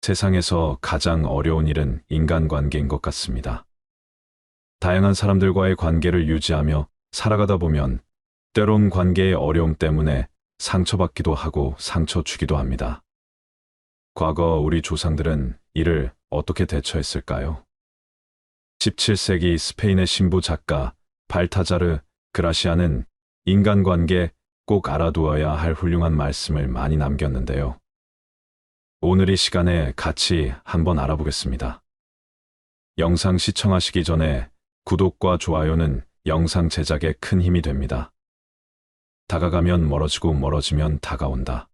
세상에서 가장 어려운 일은 인간관계인 것 같습니다. 다양한 사람들과의 관계를 유지하며 살아가다 보면 때론 관계의 어려움 때문에 상처받기도 하고 상처 주기도 합니다. 과거 우리 조상들은 이를 어떻게 대처했을까요? 17세기 스페인의 신부 작가 발타자르 그라시아는 인간관계 꼭 알아두어야 할 훌륭한 말씀을 많이 남겼는데요. 오늘 이 시간에 같이 한번 알아보겠습니다. 영상 시청하시기 전에 구독과 좋아요는 영상 제작에 큰 힘이 됩니다. 다가가면 멀어지고 멀어지면 다가온다.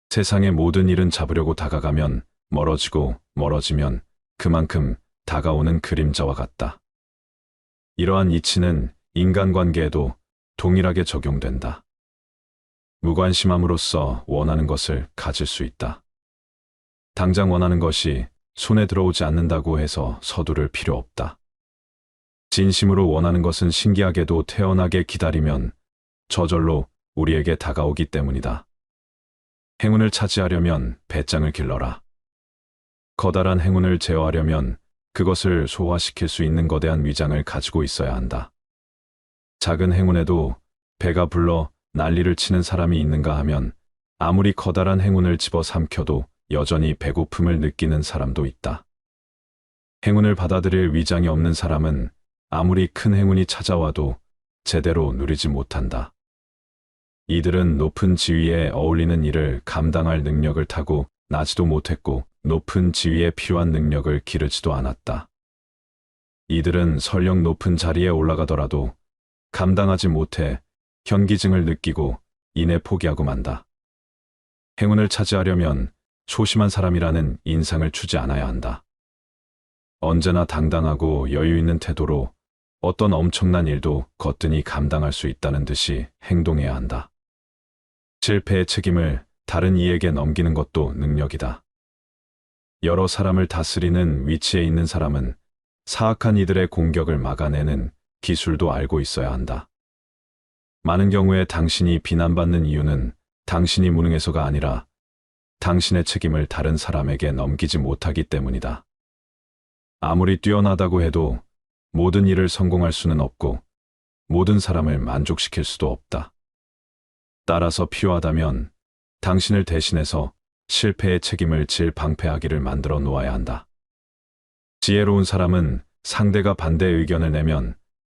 세상의 모든 일은 잡으려고 다가가면 멀어지고 멀어지면 그만큼 다가오는 그림자와 같다. 이러한 이치는 인간관계에도 동일하게 적용된다. 무관심함으로써 원하는 것을 가질 수 있다. 당장 원하는 것이 손에 들어오지 않는다고 해서 서두를 필요 없다. 진심으로 원하는 것은 신기하게도 태어나게 기다리면 저절로 우리에게 다가오기 때문이다. 행운을 차지하려면 배짱을 길러라. 커다란 행운을 제어하려면 그것을 소화시킬 수 있는 거대한 위장을 가지고 있어야 한다. 작은 행운에도 배가 불러 난리를 치는 사람이 있는가 하면 아무리 커다란 행운을 집어삼켜도 여전히 배고픔을 느끼는 사람도 있다. 행운을 받아들일 위장이 없는 사람은 아무리 큰 행운이 찾아와도 제대로 누리지 못한다. 이들은 높은 지위에 어울리는 일을 감당할 능력을 타고 나지도 못했고 높은 지위에 필요한 능력을 기르지도 않았다. 이들은 설령 높은 자리에 올라가더라도 감당하지 못해 현기증을 느끼고 이내 포기하고 만다. 행운을 차지하려면 소심한 사람이라는 인상을 주지 않아야 한다. 언제나 당당하고 여유 있는 태도로 어떤 엄청난 일도 거뜬히 감당할 수 있다는 듯이 행동해야 한다. 실패의 책임을 다른 이에게 넘기는 것도 능력이다. 여러 사람을 다스리는 위치에 있는 사람은 사악한 이들의 공격을 막아내는 기술도 알고 있어야 한다. 많은 경우에 당신이 비난받는 이유는 당신이 무능해서가 아니라 당신의 책임을 다른 사람에게 넘기지 못하기 때문이다. 아무리 뛰어나다고 해도 모든 일을 성공할 수는 없고 모든 사람을 만족시킬 수도 없다. 따라서 필요하다면 당신을 대신해서 실패의 책임을 질 방패하기를 만들어 놓아야 한다. 지혜로운 사람은 상대가 반대 의견을 내면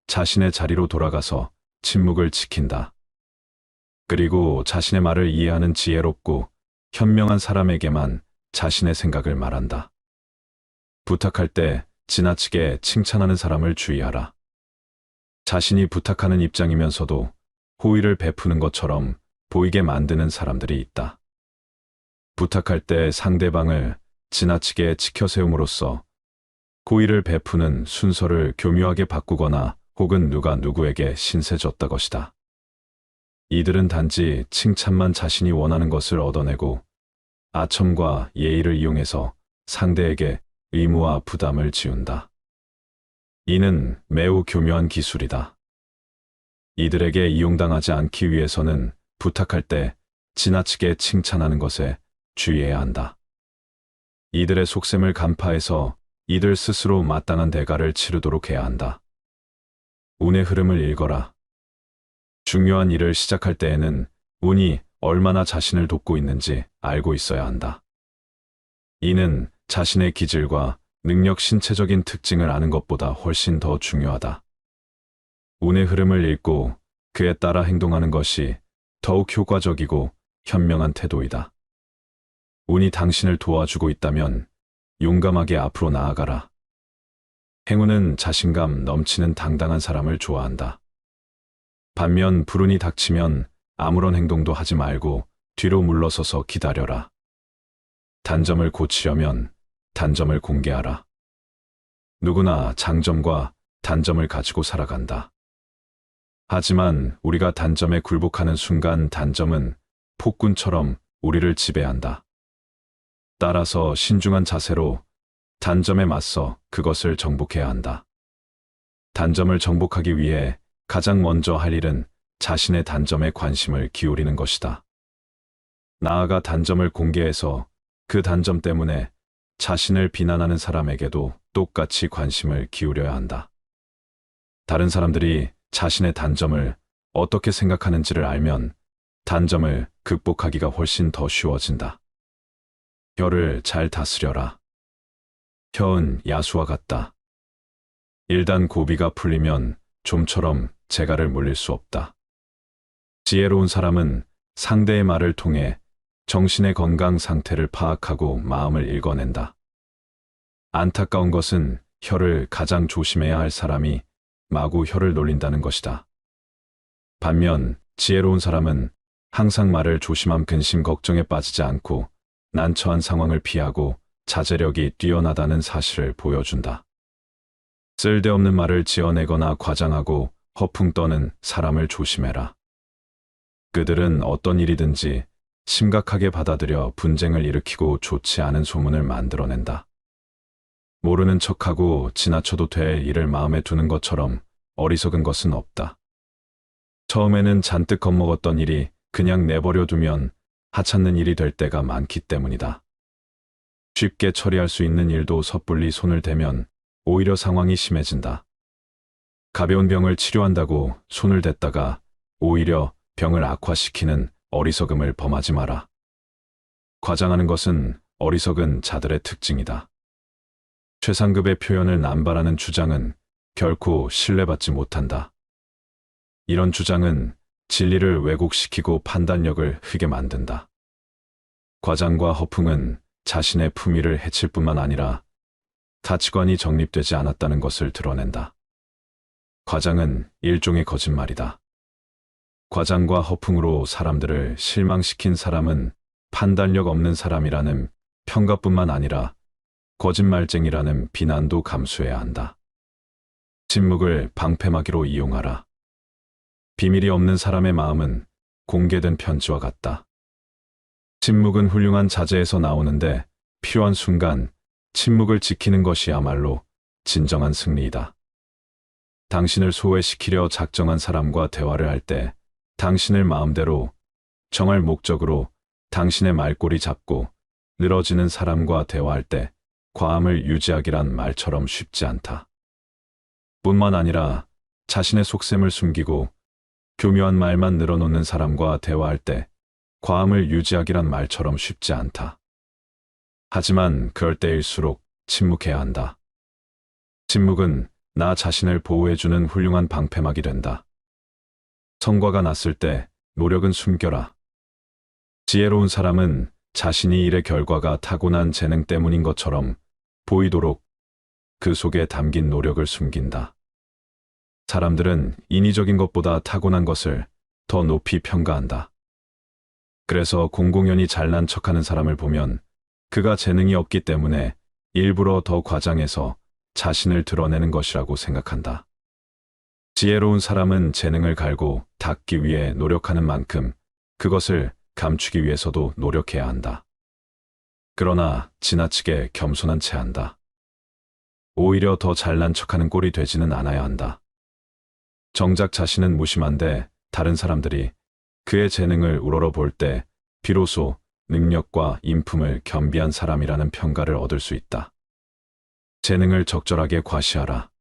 자신의 자리로 돌아가서 침묵을 지킨다. 그리고 자신의 말을 이해하는 지혜롭고 현명한 사람에게만 자신의 생각을 말한다. 부탁할 때 지나치게 칭찬하는 사람을 주의하라. 자신이 부탁하는 입장이면서도 호의를 베푸는 것처럼 보이게 만드는 사람들이 있다. 부탁할 때 상대방을 지나치게 치켜세움으로써 호의를 베푸는 순서를 교묘하게 바꾸거나 혹은 누가 누구에게 신세 졌다 것이다. 이들은 단지 칭찬만 자신이 원하는 것을 얻어내고 아첨과 예의를 이용해서 상대에게 의무와 부담을 지운다. 이는 매우 교묘한 기술이다. 이들에게 이용당하지 않기 위해서는 부탁할 때 지나치게 칭찬하는 것에 주의해야 한다. 이들의 속셈을 간파해서 이들 스스로 마땅한 대가를 치르도록 해야 한다. 운의 흐름을 읽어라. 중요한 일을 시작할 때에는 운이 얼마나 자신을 돕고 있는지 알고 있어야 한다. 이는 자신의 기질과 능력 신체적인 특징을 아는 것보다 훨씬 더 중요하다. 운의 흐름을 읽고 그에 따라 행동하는 것이 더욱 효과적이고 현명한 태도이다. 운이 당신을 도와주고 있다면 용감하게 앞으로 나아가라. 행운은 자신감 넘치는 당당한 사람을 좋아한다. 반면 불운이 닥치면 아무런 행동도 하지 말고 뒤로 물러서서 기다려라. 단점을 고치려면 단점을 공개하라. 누구나 장점과 단점을 가지고 살아간다. 하지만 우리가 단점에 굴복하는 순간 단점은 폭군처럼 우리를 지배한다. 따라서 신중한 자세로 단점에 맞서 그것을 정복해야 한다. 단점을 정복하기 위해 가장 먼저 할 일은 자신의 단점에 관심을 기울이는 것이다. 나아가 단점을 공개해서 그 단점 때문에 자신을 비난하는 사람에게도 똑같이 관심을 기울여야 한다. 다른 사람들이 자신의 단점을 어떻게 생각하는지를 알면 단점을 극복하기가 훨씬 더 쉬워진다. 혀를 잘 다스려라. 혀은 야수와 같다. 일단 고비가 풀리면 좀처럼 재갈을 물릴 수 없다. 지혜로운 사람은 상대의 말을 통해 정신의 건강 상태를 파악하고 마음을 읽어낸다. 안타까운 것은 혀를 가장 조심해야 할 사람이 마구 혀를 놀린다는 것이다. 반면 지혜로운 사람은 항상 말을 조심함 근심 걱정에 빠지지 않고 난처한 상황을 피하고 자제력이 뛰어나다는 사실을 보여준다. 쓸데없는 말을 지어내거나 과장하고 허풍 떠는 사람을 조심해라. 그들은 어떤 일이든지 심각하게 받아들여 분쟁을 일으키고 좋지 않은 소문을 만들어낸다. 모르는 척하고 지나쳐도 될 일을 마음에 두는 것처럼 어리석은 것은 없다. 처음에는 잔뜩 겁먹었던 일이 그냥 내버려 두면 하찮는 일이 될 때가 많기 때문이다. 쉽게 처리할 수 있는 일도 섣불리 손을 대면 오히려 상황이 심해진다. 가벼운 병을 치료한다고 손을 댔다가 오히려 병을 악화시키는 어리석음을 범하지 마라. 과장하는 것은 어리석은 자들의 특징이다. 최상급의 표현을 남발하는 주장은 결코 신뢰받지 못한다. 이런 주장은 진리를 왜곡시키고 판단력을 흐게 만든다. 과장과 허풍은 자신의 품위를 해칠 뿐만 아니라 가치관이 정립되지 않았다는 것을 드러낸다. 과장은 일종의 거짓말이다. 과장과 허풍으로 사람들을 실망시킨 사람은 판단력 없는 사람이라는 평가뿐만 아니라 거짓말쟁이라는 비난도 감수해야 한다. 침묵을 방패막이로 이용하라. 비밀이 없는 사람의 마음은 공개된 편지와 같다. 침묵은 훌륭한 자제에서 나오는데 필요한 순간 침묵을 지키는 것이야말로 진정한 승리이다. 당신을 소외시키려 작정한 사람과 대화를 할 때 당신을 마음대로 정할 목적으로 당신의 말꼬리 잡고 늘어지는 사람과 대화할 때 과함을 유지하기란 말처럼 쉽지 않다. 뿐만 아니라 자신의 속셈을 숨기고 교묘한 말만 늘어놓는 사람과 대화할 때 과함을 유지하기란 말처럼 쉽지 않다. 하지만 그럴 때일수록 침묵해야 한다. 침묵은 나 자신을 보호해주는 훌륭한 방패막이 된다. 성과가 났을 때 노력은 숨겨라. 지혜로운 사람은 자신이 일의 결과가 타고난 재능 때문인 것처럼 보이도록 그 속에 담긴 노력을 숨긴다. 사람들은 인위적인 것보다 타고난 것을 더 높이 평가한다. 그래서 공공연히 잘난 척하는 사람을 보면 그가 재능이 없기 때문에 일부러 더 과장해서 자신을 드러내는 것이라고 생각한다. 지혜로운 사람은 재능을 갈고 닦기 위해 노력하는 만큼 그것을 감추기 위해서도 노력해야 한다. 그러나 지나치게 겸손한 채 한다. 오히려 더 잘난 척하는 꼴이 되지는 않아야 한다. 정작 자신은 무심한데 다른 사람들이 그의 재능을 우러러볼 때 비로소 능력과 인품을 겸비한 사람이라는 평가를 얻을 수 있다. 재능을 적절하게 과시하라.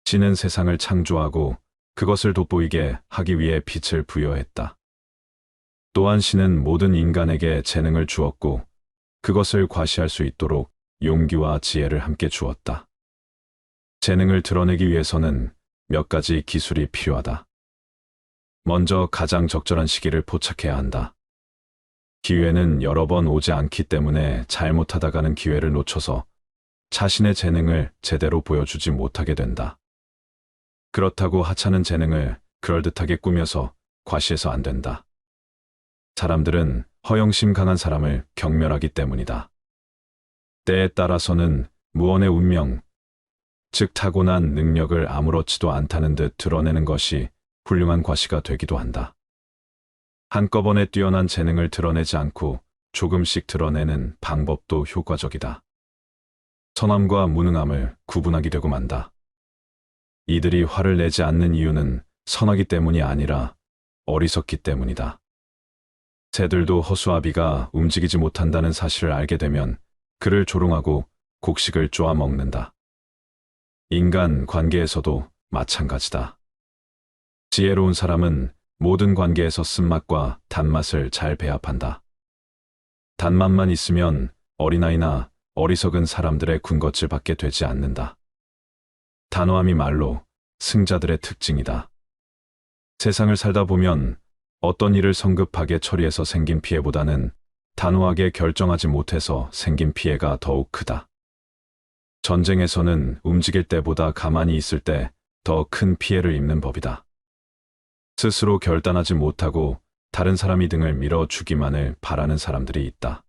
신은 세상을 창조하고 그것을 돋보이게 하기 위해 빛을 부여했다. 또한 신은 모든 인간에게 재능을 주었고 그것을 과시할 수 있도록 용기와 지혜를 함께 주었다. 재능을 드러내기 위해서는 몇 가지 기술이 필요하다. 먼저 가장 적절한 시기를 포착해야 한다. 기회는 여러 번 오지 않기 때문에 잘못하다가는 기회를 놓쳐서 자신의 재능을 제대로 보여주지 못하게 된다. 그렇다고 하찮은 재능을 그럴듯하게 꾸며서 과시해서 안 된다. 사람들은 허영심 강한 사람을 경멸하기 때문이다. 때에 따라서는 무언의 운명, 즉 타고난 능력을 아무렇지도 않다는 듯 드러내는 것이 훌륭한 과시가 되기도 한다. 한꺼번에 뛰어난 재능을 드러내지 않고 조금씩 드러내는 방법도 효과적이다. 선함과 무능함을 구분하게 되고 만다. 이들이 화를 내지 않는 이유는 선하기 때문이 아니라 어리석기 때문이다. 새들도 허수아비가 움직이지 못한다는 사실을 알게 되면 그를 조롱하고 곡식을 쪼아 먹는다. 인간 관계에서도 마찬가지다. 지혜로운 사람은 모든 관계에서 쓴맛과 단맛을 잘 배합한다. 단맛만 있으면 어린아이나 어리석은 사람들의 군것질밖에 되지 않는다. 단호함이 말로 승자들의 특징이다. 세상을 살다 보면 어떤 일을 성급하게 처리해서 생긴 피해보다는 단호하게 결정하지 못해서 생긴 피해가 더욱 크다. 전쟁에서는 움직일 때보다 가만히 있을 때 더 큰 피해를 입는 법이다. 스스로 결단하지 못하고 다른 사람이 등을 밀어 주기만을 바라는 사람들이 있다.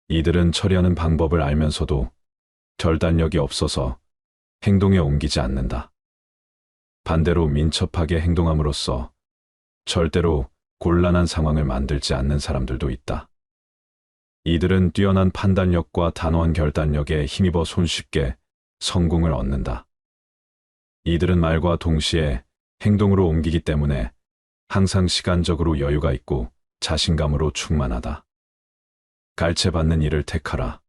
이들은 처리하는 방법을 알면서도 결단력이 없어서 행동에 옮기지 않는다. 반대로 민첩하게 행동함으로써 절대로 곤란한 상황을 만들지 않는 사람들도 있다. 이들은 뛰어난 판단력과 단호한 결단력에 힘입어 손쉽게 성공을 얻는다. 이들은 말과 동시에 행동으로 옮기기 때문에 항상 시간적으로 여유가 있고 자신감으로 충만하다. 갈채받는 일을 택하라.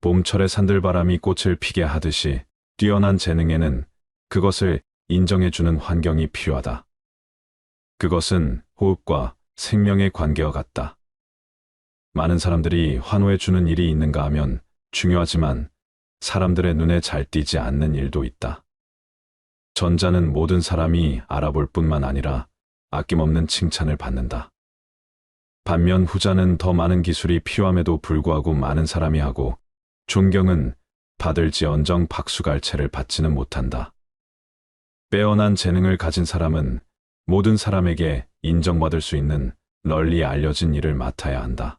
봄철의 산들바람이 꽃을 피게 하듯이 뛰어난 재능에는 그것을 인정해주는 환경이 필요하다. 그것은 호흡과 생명의 관계와 같다. 많은 사람들이 환호해주는 일이 있는가 하면 중요하지만 사람들의 눈에 잘 띄지 않는 일도 있다. 전자는 모든 사람이 알아볼 뿐만 아니라 아낌없는 칭찬을 받는다. 반면 후자는 더 많은 기술이 필요함에도 불구하고 많은 사람이 하고 존경은 받을지언정 박수갈채를 받지는 못한다. 빼어난 재능을 가진 사람은 모든 사람에게 인정받을 수 있는 널리 알려진 일을 맡아야 한다.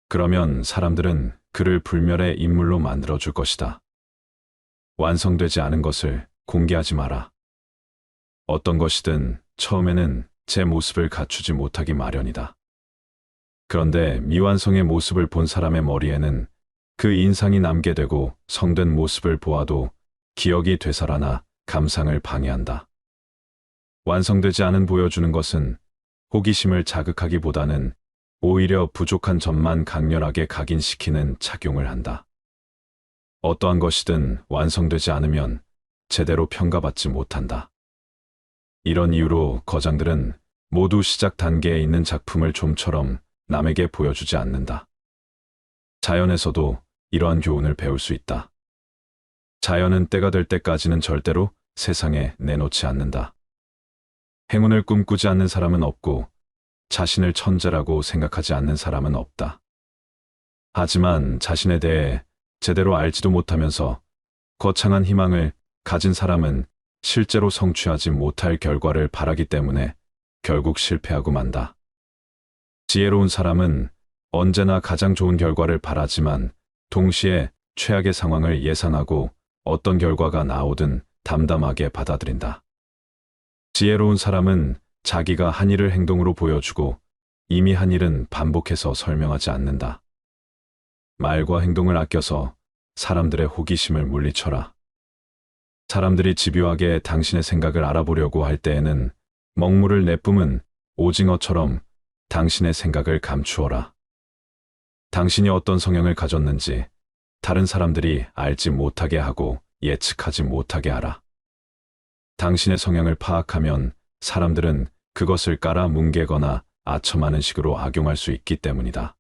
그러면 사람들은 그를 불멸의 인물로 만들어줄 것이다. 완성되지 않은 것을 공개하지 마라. 어떤 것이든 처음에는 제 모습을 갖추지 못하기 마련이다. 그런데 미완성의 모습을 본 사람의 머리에는 그 인상이 남게 되고 성된 모습을 보아도 기억이 되살아나 감상을 방해한다. 완성되지 않은 보여주는 것은 호기심을 자극하기보다는 오히려 부족한 점만 강렬하게 각인시키는 작용을 한다. 어떠한 것이든 완성되지 않으면 제대로 평가받지 못한다. 이런 이유로 거장들은 모두 시작 단계에 있는 작품을 좀처럼 남에게 보여주지 않는다. 자연에서도 이러한 교훈을 배울 수 있다. 자연은 때가 될 때까지는 절대로 세상에 내놓지 않는다. 행운을 꿈꾸지 않는 사람은 없고 자신을 천재라고 생각하지 않는 사람은 없다. 하지만 자신에 대해 제대로 알지도 못하면서 거창한 희망을 가진 사람은 실제로 성취하지 못할 결과를 바라기 때문에 결국 실패하고 만다. 지혜로운 사람은 언제나 가장 좋은 결과를 바라지만 동시에 최악의 상황을 예상하고 어떤 결과가 나오든 담담하게 받아들인다. 지혜로운 사람은 자기가 한 일을 행동으로 보여주고 이미 한 일은 반복해서 설명하지 않는다. 말과 행동을 아껴서 사람들의 호기심을 물리쳐라. 사람들이 집요하게 당신의 생각을 알아보려고 할 때에는 먹물을 내뿜은 오징어처럼 당신의 생각을 감추어라. 당신이 어떤 성향을 가졌는지 다른 사람들이 알지 못하게 하고 예측하지 못하게 하라. 당신의 성향을 파악하면 사람들은 그것을 깔아 뭉개거나 아첨하는 식으로 악용할 수 있기 때문이다.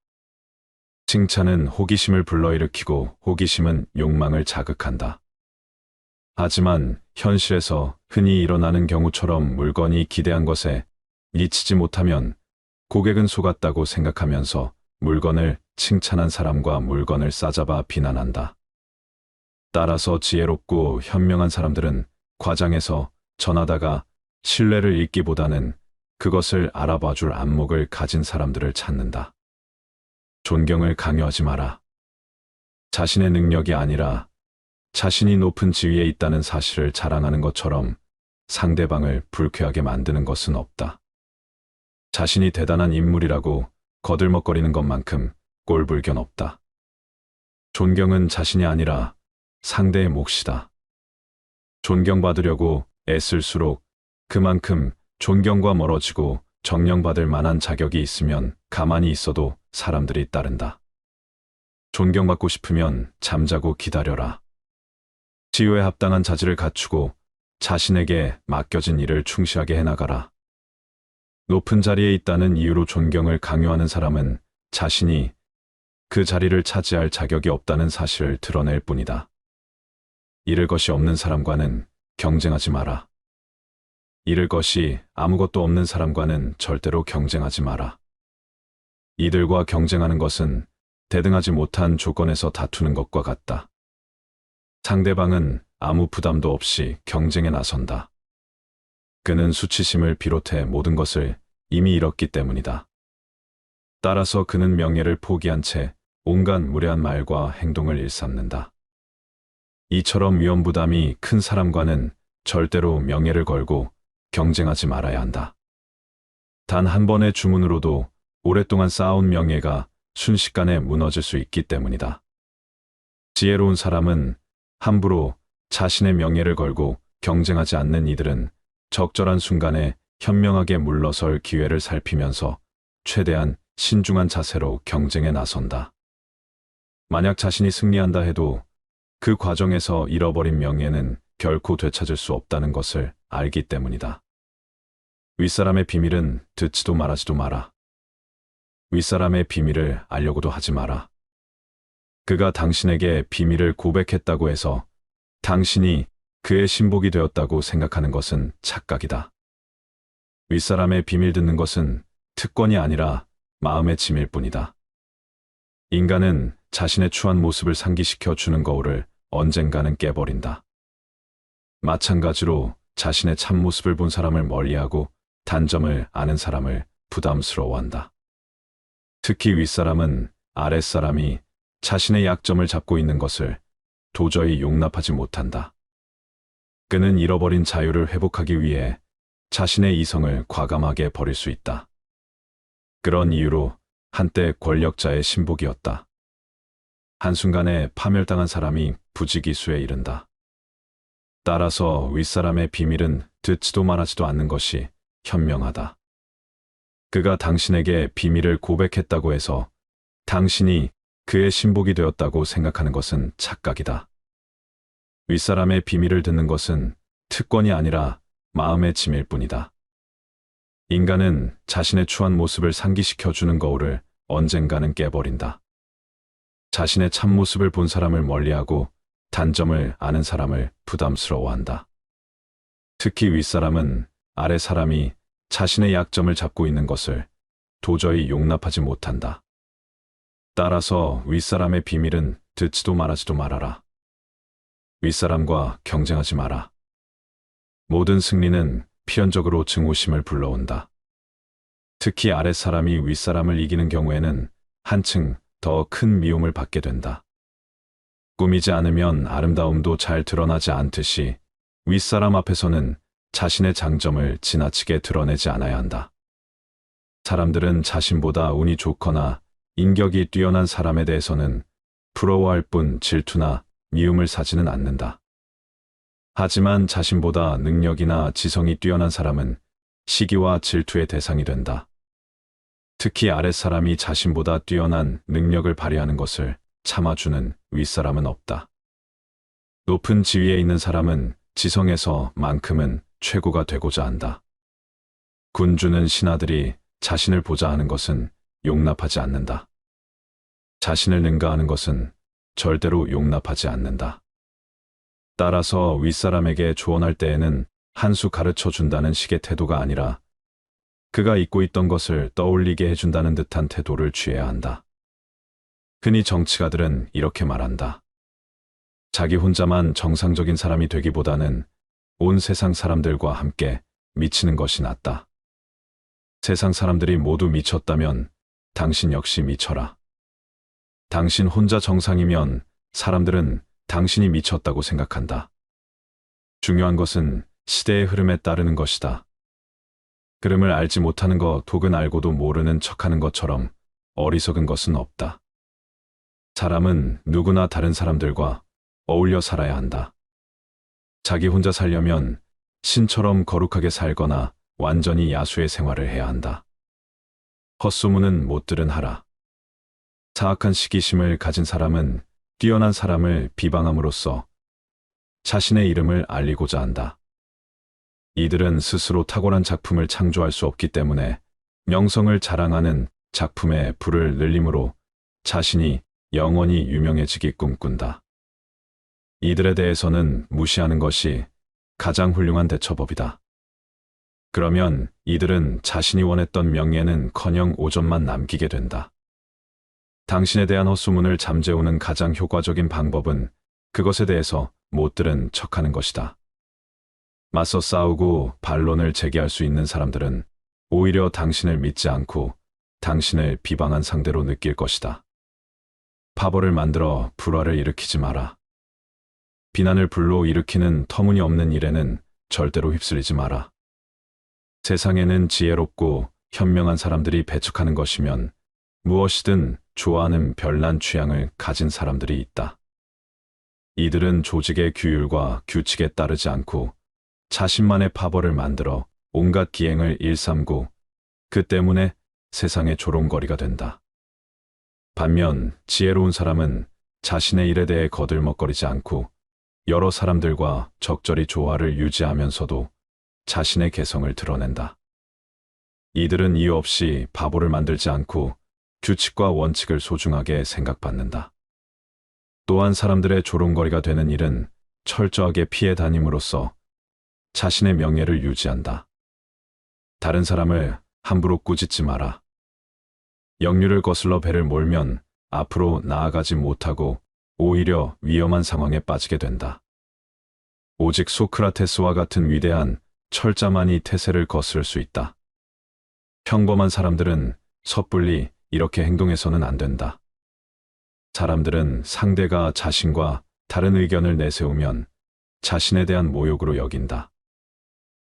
칭찬은 호기심을 불러일으키고 호기심은 욕망을 자극한다. 하지만 현실에서 흔히 일어나는 경우처럼 물건이 기대한 것에 미치지 못하면 고객은 속았다고 생각하면서 물건을 칭찬한 사람과 물건을 싸잡아 비난한다. 따라서 지혜롭고 현명한 사람들은 과장해서 전하다가 신뢰를 잃기보다는 그것을 알아봐줄 안목을 가진 사람들을 찾는다. 존경을 강요하지 마라. 자신의 능력이 아니라 자신이 높은 지위에 있다는 사실을 자랑하는 것처럼 상대방을 불쾌하게 만드는 것은 없다. 자신이 대단한 인물이라고 거들먹거리는 것만큼 꼴불견 없다. 존경은 자신이 아니라 상대의 몫이다. 존경받으려고 애쓸수록 그만큼 존경과 멀어지고 정령받을 만한 자격이 있으면 가만히 있어도 사람들이 따른다. 존경받고 싶으면 잠자고 기다려라. 치유에 합당한 자질을 갖추고 자신에게 맡겨진 일을 충실하게 해나가라. 높은 자리에 있다는 이유로 존경을 강요하는 사람은 자신이 그 자리를 차지할 자격이 없다는 사실을 드러낼 뿐이다. 잃을 것이 없는 사람과는 경쟁하지 마라. 잃을 것이 아무것도 없는 사람과는 절대로 경쟁하지 마라. 이들과 경쟁하는 것은 대등하지 못한 조건에서 다투는 것과 같다. 상대방은 아무 부담도 없이 경쟁에 나선다. 그는 수치심을 비롯해 모든 것을 이미 잃었기 때문이다. 따라서 그는 명예를 포기한 채 온갖 무례한 말과 행동을 일삼는다. 이처럼 위험부담이 큰 사람과는 절대로 명예를 걸고 경쟁하지 말아야 한다. 단 한 번의 주문으로도 오랫동안 쌓아온 명예가 순식간에 무너질 수 있기 때문이다. 지혜로운 사람은 함부로 자신의 명예를 걸고 경쟁하지 않는 이들은 적절한 순간에 현명하게 물러설 기회를 살피면서 최대한 신중한 자세로 경쟁에 나선다. 만약 자신이 승리한다 해도 그 과정에서 잃어버린 명예는 결코 되찾을 수 없다는 것을 알기 때문이다. 윗사람의 비밀은 듣지도 말하지도 마라. 윗사람의 비밀을 알려고도 하지 마라. 그가 당신에게 비밀을 고백했다고 해서 당신이 그의 신복이 되었다고 생각하는 것은 착각이다. 윗사람의 비밀 듣는 것은 특권이 아니라 마음의 짐일 뿐이다. 인간은 자신의 추한 모습을 상기시켜 주는 거울을 언젠가는 깨버린다. 마찬가지로 자신의 참모습을 본 사람을 멀리하고 단점을 아는 사람을 부담스러워한다. 특히 윗사람은 아랫사람이 자신의 약점을 잡고 있는 것을 도저히 용납하지 못한다. 그는 잃어버린 자유를 회복하기 위해 자신의 이성을 과감하게 버릴 수 있다. 그런 이유로 한때 권력자의 신복이었다. 한순간에 파멸당한 사람이 부지기수에 이른다. 따라서 윗사람의 비밀은 듣지도 말하지도 않는 것이 현명하다. 그가 당신에게 비밀을 고백했다고 해서 당신이 그의 신복이 되었다고 생각하는 것은 착각이다. 윗사람의 비밀을 듣는 것은 특권이 아니라 마음의 짐일 뿐이다. 인간은 자신의 추한 모습을 상기시켜 주는 거울을 언젠가는 깨버린다. 자신의 참모습을 본 사람을 멀리하고 단점을 아는 사람을 부담스러워한다. 특히 윗사람은 아래 사람이 자신의 약점을 잡고 있는 것을 도저히 용납하지 못한다. 따라서 윗사람의 비밀은 듣지도 말하지도 말아라. 윗사람과 경쟁하지 마라. 모든 승리는 필연적으로 증오심을 불러온다. 특히 아랫사람이 윗사람을 이기는 경우에는 한층 더 큰 미움을 받게 된다. 꾸미지 않으면 아름다움도 잘 드러나지 않듯이 윗사람 앞에서는 자신의 장점을 지나치게 드러내지 않아야 한다. 사람들은 자신보다 운이 좋거나 인격이 뛰어난 사람에 대해서는 부러워할 뿐 질투나 미움을 사지는 않는다. 하지만 자신보다 능력이나 지성이 뛰어난 사람은 시기와 질투의 대상이 된다. 특히 아랫사람이 자신보다 뛰어난 능력을 발휘하는 것을 참아주는 윗사람은 없다. 높은 지위에 있는 사람은 지성에서만큼은 최고가 되고자 한다. 군주는 신하들이 자신을 보자 하는 것은 용납하지 않는다. 자신을 능가하는 것은 절대로 용납하지 않는다. 따라서 윗사람에게 조언할 때에는 한 수 가르쳐 준다는 식의 태도가 아니라 그가 잊고 있던 것을 떠올리게 해준다는 듯한 태도를 취해야 한다. 흔히 정치가들은 이렇게 말한다. 자기 혼자만 정상적인 사람이 되기보다는 온 세상 사람들과 함께 미치는 것이 낫다. 세상 사람들이 모두 미쳤다면 당신 역시 미쳐라. 당신 혼자 정상이면 사람들은 당신이 미쳤다고 생각한다. 중요한 것은 시대의 흐름에 따르는 것이다. 흐름을 알지 못하는 것 혹은 알고도 모르는 척하는 것처럼 어리석은 것은 없다. 사람은 누구나 다른 사람들과 어울려 살아야 한다. 자기 혼자 살려면 신처럼 거룩하게 살거나 완전히 야수의 생활을 해야 한다. 헛소문은 못 들은 하라. 사악한 시기심을 가진 사람은 뛰어난 사람을 비방함으로써 자신의 이름을 알리고자 한다. 이들은 스스로 탁월한 작품을 창조할 수 없기 때문에 명성을 자랑하는 작품에 불을 늘림으로 자신이 영원히 유명해지기 꿈꾼다. 이들에 대해서는 무시하는 것이 가장 훌륭한 대처법이다. 그러면 이들은 자신이 원했던 명예는커녕 오점만 남기게 된다. 당신에 대한 헛소문을 잠재우는 가장 효과적인 방법은 그것에 대해서 못 들은 척하는 것이다. 맞서 싸우고 반론을 제기할 수 있는 사람들은 오히려 당신을 믿지 않고 당신을 비방한 상대로 느낄 것이다. 파벌을 만들어 불화를 일으키지 마라. 비난을 불러 일으키는 터무니없는 일에는 절대로 휩쓸리지 마라. 세상에는 지혜롭고 현명한 사람들이 배척하는 것이면 무엇이든 좋아하는 별난 취향을 가진 사람들이 있다. 이들은 조직의 규율과 규칙에 따르지 않고 자신만의 파벌을 만들어 온갖 기행을 일삼고 그 때문에 세상의 조롱거리가 된다. 반면 지혜로운 사람은 자신의 일에 대해 거들먹거리지 않고 여러 사람들과 적절히 조화를 유지하면서도 자신의 개성을 드러낸다. 이들은 이유 없이 바보를 만들지 않고 규칙과 원칙을 소중하게 생각받는다. 또한 사람들의 조롱거리가 되는 일은 철저하게 피해 다님으로써 자신의 명예를 유지한다. 다른 사람을 함부로 꾸짖지 마라. 역류를 거슬러 배를 몰면 앞으로 나아가지 못하고 오히려 위험한 상황에 빠지게 된다. 오직 소크라테스와 같은 위대한 철자만이 태세를 거스를 수 있다. 평범한 사람들은 섣불리 이렇게 행동해서는 안 된다. 사람들은 상대가 자신과 다른 의견을 내세우면 자신에 대한 모욕으로 여긴다.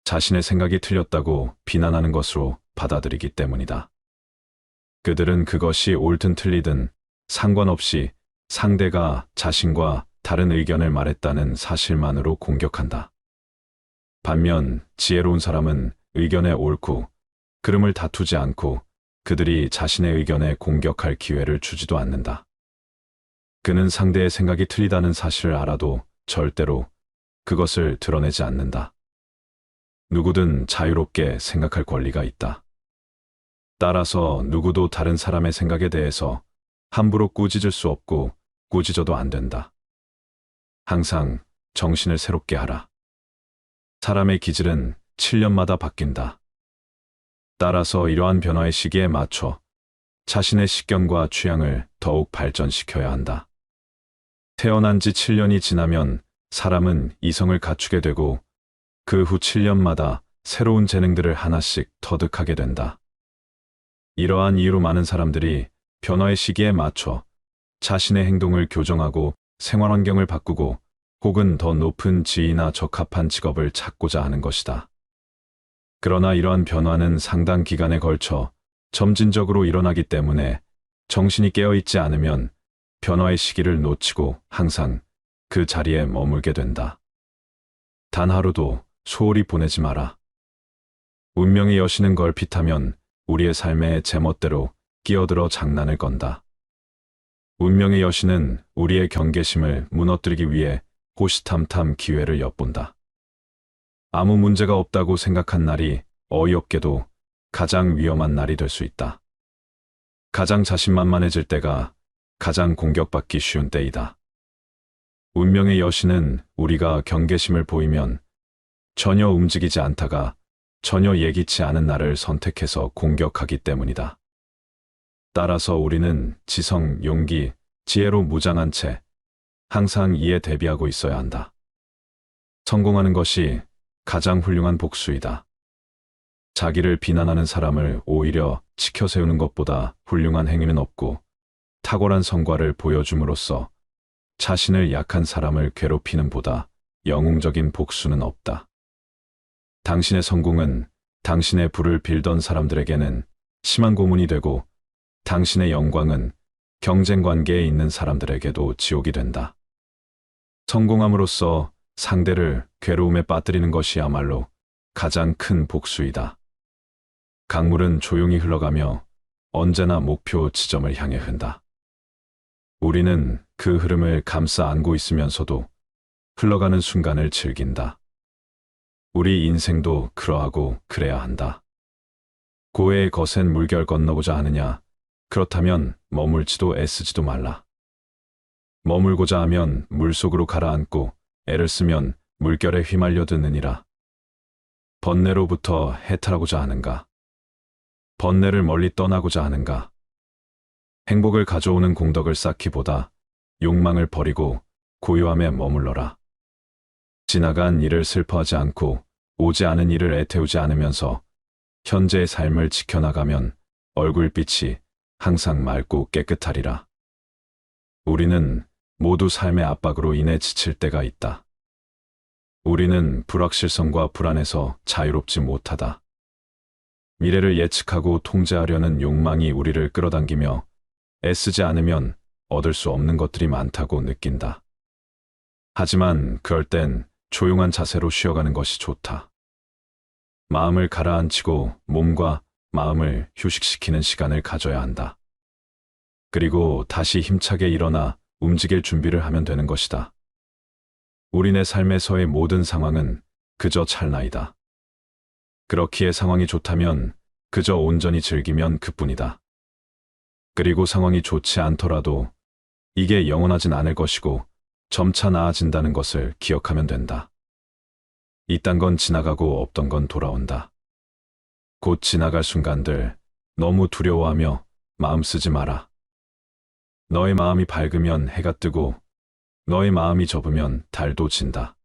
자신의 생각이 틀렸다고 비난하는 것으로 받아들이기 때문이다. 그들은 그것이 옳든 틀리든 상관없이 상대가 자신과 다른 의견을 말했다는 사실만으로 공격한다. 반면 지혜로운 사람은 의견의 옳고 그름을 다투지 않고 그들이 자신의 의견에 공격할 기회를 주지도 않는다. 그는 상대의 생각이 틀리다는 사실을 알아도 절대로 그것을 드러내지 않는다. 누구든 자유롭게 생각할 권리가 있다. 따라서 누구도 다른 사람의 생각에 대해서 함부로 꾸짖을 수 없고 꾸짖어도 안 된다. 항상 정신을 새롭게 하라. 사람의 기질은 7년마다 바뀐다. 따라서 이러한 변화의 시기에 맞춰 자신의 식견과 취향을 더욱 발전시켜야 한다. 태어난 지 7년이 지나면 사람은 이성을 갖추게 되고 그 후 7년마다 새로운 재능들을 하나씩 터득하게 된다. 이러한 이유로 많은 사람들이 변화의 시기에 맞춰 자신의 행동을 교정하고 생활 환경을 바꾸고 혹은 더 높은 지위나 적합한 직업을 찾고자 하는 것이다. 그러나 이러한 변화는 상당 기간에 걸쳐 점진적으로 일어나기 때문에 정신이 깨어있지 않으면 변화의 시기를 놓치고 항상 그 자리에 머물게 된다. 단 하루도 소홀히 보내지 마라. 운명의 여신은 걸핏하면 우리의 삶에 제멋대로 끼어들어 장난을 건다. 운명의 여신은 우리의 경계심을 무너뜨리기 위해 호시탐탐 기회를 엿본다. 아무 문제가 없다고 생각한 날이 어이없게도 가장 위험한 날이 될 수 있다. 가장 자신만만해질 때가 가장 공격받기 쉬운 때이다. 운명의 여신은 우리가 경계심을 보이면 전혀 움직이지 않다가 전혀 예기치 않은 날을 선택해서 공격하기 때문이다. 따라서 우리는 지성, 용기, 지혜로 무장한 채 항상 이에 대비하고 있어야 한다. 성공하는 것이 가장 훌륭한 복수이다. 자기를 비난하는 사람을 오히려 치켜세우는 것보다 훌륭한 행위는 없고 탁월한 성과를 보여줌으로써 자신을 약한 사람을 괴롭히는 보다 영웅적인 복수는 없다. 당신의 성공은 당신의 부를 빌던 사람들에게는 심한 고문이 되고 당신의 영광은 경쟁 관계에 있는 사람들에게도 지옥이 된다. 성공함으로써 상대를 괴로움에 빠뜨리는 것이야말로 가장 큰 복수이다. 강물은 조용히 흘러가며 언제나 목표 지점을 향해 흐른다. 우리는 그 흐름을 감싸 안고 있으면서도 흘러가는 순간을 즐긴다. 우리 인생도 그러하고 그래야 한다. 고해의 거센 물결 건너고자 하느냐? 그렇다면 머물지도 애쓰지도 말라. 머물고자 하면 물속으로 가라앉고 애를 쓰면 물결에 휘말려 드느니라. 번뇌로부터 해탈하고자 하는가? 번뇌를 멀리 떠나고자 하는가? 행복을 가져오는 공덕을 쌓기보다 욕망을 버리고 고요함에 머물러라. 지나간 일을 슬퍼하지 않고 오지 않은 일을 애태우지 않으면서 현재의 삶을 지켜나가면 얼굴빛이 항상 맑고 깨끗하리라. 우리는 모두 삶의 압박으로 인해 지칠 때가 있다. 우리는 불확실성과 불안에서 자유롭지 못하다. 미래를 예측하고 통제하려는 욕망이 우리를 끌어당기며 애쓰지 않으면 얻을 수 없는 것들이 많다고 느낀다. 하지만 그럴 땐 조용한 자세로 쉬어가는 것이 좋다. 마음을 가라앉히고 몸과 마음을 휴식시키는 시간을 가져야 한다. 그리고 다시 힘차게 일어나 움직일 준비를 하면 되는 것이다. 우리네 삶에서의 모든 상황은 그저 찰나이다. 그렇기에 상황이 좋다면 그저 온전히 즐기면 그뿐이다. 그리고 상황이 좋지 않더라도 이게 영원하진 않을 것이고 점차 나아진다는 것을 기억하면 된다. 이딴 건 지나가고 없던 건 돌아온다. 곧 지나갈 순간들 너무 두려워하며 마음 쓰지 마라. 너의 마음이 밝으면 해가 뜨고 너의 마음이 접으면 달도 진다.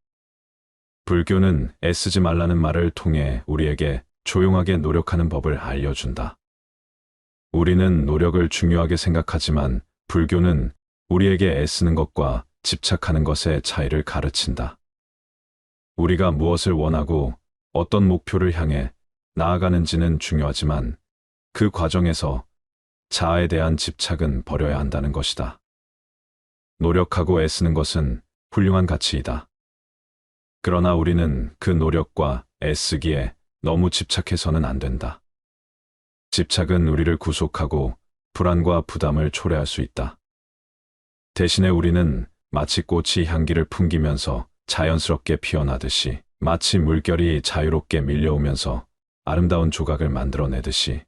불교는 애쓰지 말라는 말을 통해 우리에게 조용하게 노력하는 법을 알려준다. 우리는 노력을 중요하게 생각하지만 불교는 우리에게 애쓰는 것과 집착하는 것의 차이를 가르친다. 우리가 무엇을 원하고 어떤 목표를 향해 나아가는지는 중요하지만 그 과정에서 자아에 대한 집착은 버려야 한다는 것이다. 노력하고 애쓰는 것은 훌륭한 가치이다. 그러나 우리는 그 노력과 애쓰기에 너무 집착해서는 안 된다. 집착은 우리를 구속하고 불안과 부담을 초래할 수 있다. 대신에 우리는 마치 꽃이 향기를 풍기면서 자연스럽게 피어나듯이, 마치 물결이 자유롭게 밀려오면서 아름다운 조각을 만들어내듯이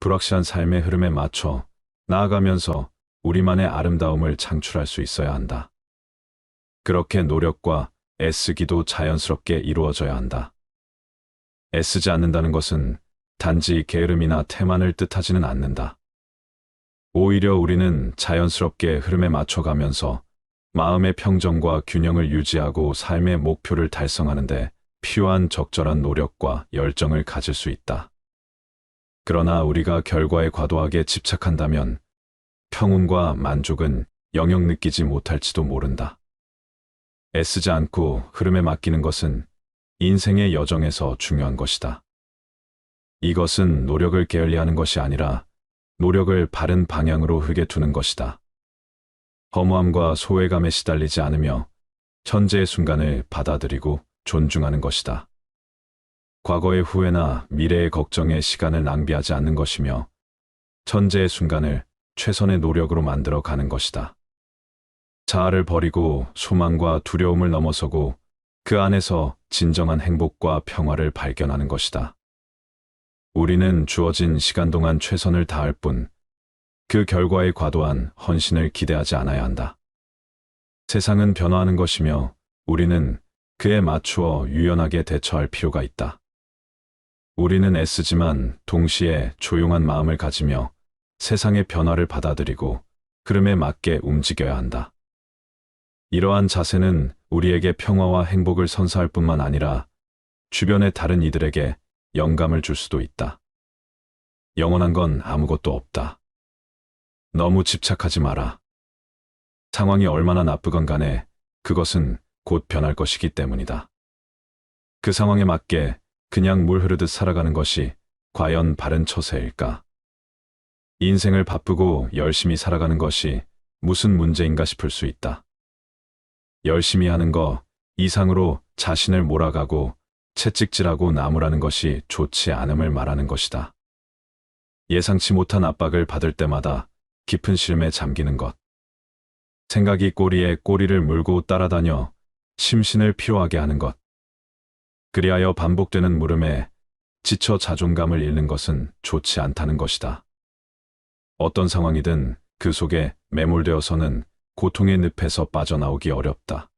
불확실한 삶의 흐름에 맞춰 나아가면서 우리만의 아름다움을 창출할 수 있어야 한다. 그렇게 노력과 애쓰기도 자연스럽게 이루어져야 한다. 애쓰지 않는다는 것은 단지 게으름이나 태만을 뜻하지는 않는다. 오히려 우리는 자연스럽게 흐름에 맞춰가면서 마음의 평정과 균형을 유지하고 삶의 목표를 달성하는 데 필요한 적절한 노력과 열정을 가질 수 있다. 그러나 우리가 결과에 과도하게 집착한다면 평온과 만족은 영영 느끼지 못할지도 모른다. 애쓰지 않고 흐름에 맡기는 것은 인생의 여정에서 중요한 것이다. 이것은 노력을 게을리하는 것이 아니라 노력을 바른 방향으로 흐게 두는 것이다. 허무함과 소외감에 시달리지 않으며 현재의 순간을 받아들이고 존중하는 것이다. 과거의 후회나 미래의 걱정에 시간을 낭비하지 않는 것이며 현재의 순간을 최선의 노력으로 만들어 가는 것이다. 자아를 버리고 소망과 두려움을 넘어서고 그 안에서 진정한 행복과 평화를 발견하는 것이다. 우리는 주어진 시간 동안 최선을 다할 뿐, 그 결과에 과도한 헌신을 기대하지 않아야 한다. 세상은 변화하는 것이며 우리는 그에 맞추어 유연하게 대처할 필요가 있다. 우리는 애쓰지만 동시에 조용한 마음을 가지며 세상의 변화를 받아들이고 흐름에 맞게 움직여야 한다. 이러한 자세는 우리에게 평화와 행복을 선사할 뿐만 아니라 주변의 다른 이들에게 영감을 줄 수도 있다. 영원한 건 아무것도 없다. 너무 집착하지 마라. 상황이 얼마나 나쁘건 간에 그것은 곧 변할 것이기 때문이다. 그 상황에 맞게 그냥 물 흐르듯 살아가는 것이 과연 바른 처세일까? 인생을 바쁘고 열심히 살아가는 것이 무슨 문제인가 싶을 수 있다. 열심히 하는 거 이상으로 자신을 몰아가고 채찍질하고 나무라는 것이 좋지 않음을 말하는 것이다. 예상치 못한 압박을 받을 때마다 깊은 쉼에 잠기는 것. 생각이 꼬리에 꼬리를 물고 따라다녀 심신을 피로하게 하는 것. 그리하여 반복되는 물음에 지쳐 자존감을 잃는 것은 좋지 않다는 것이다. 어떤 상황이든 그 속에 매몰되어서는 고통의 늪에서 빠져나오기 어렵다.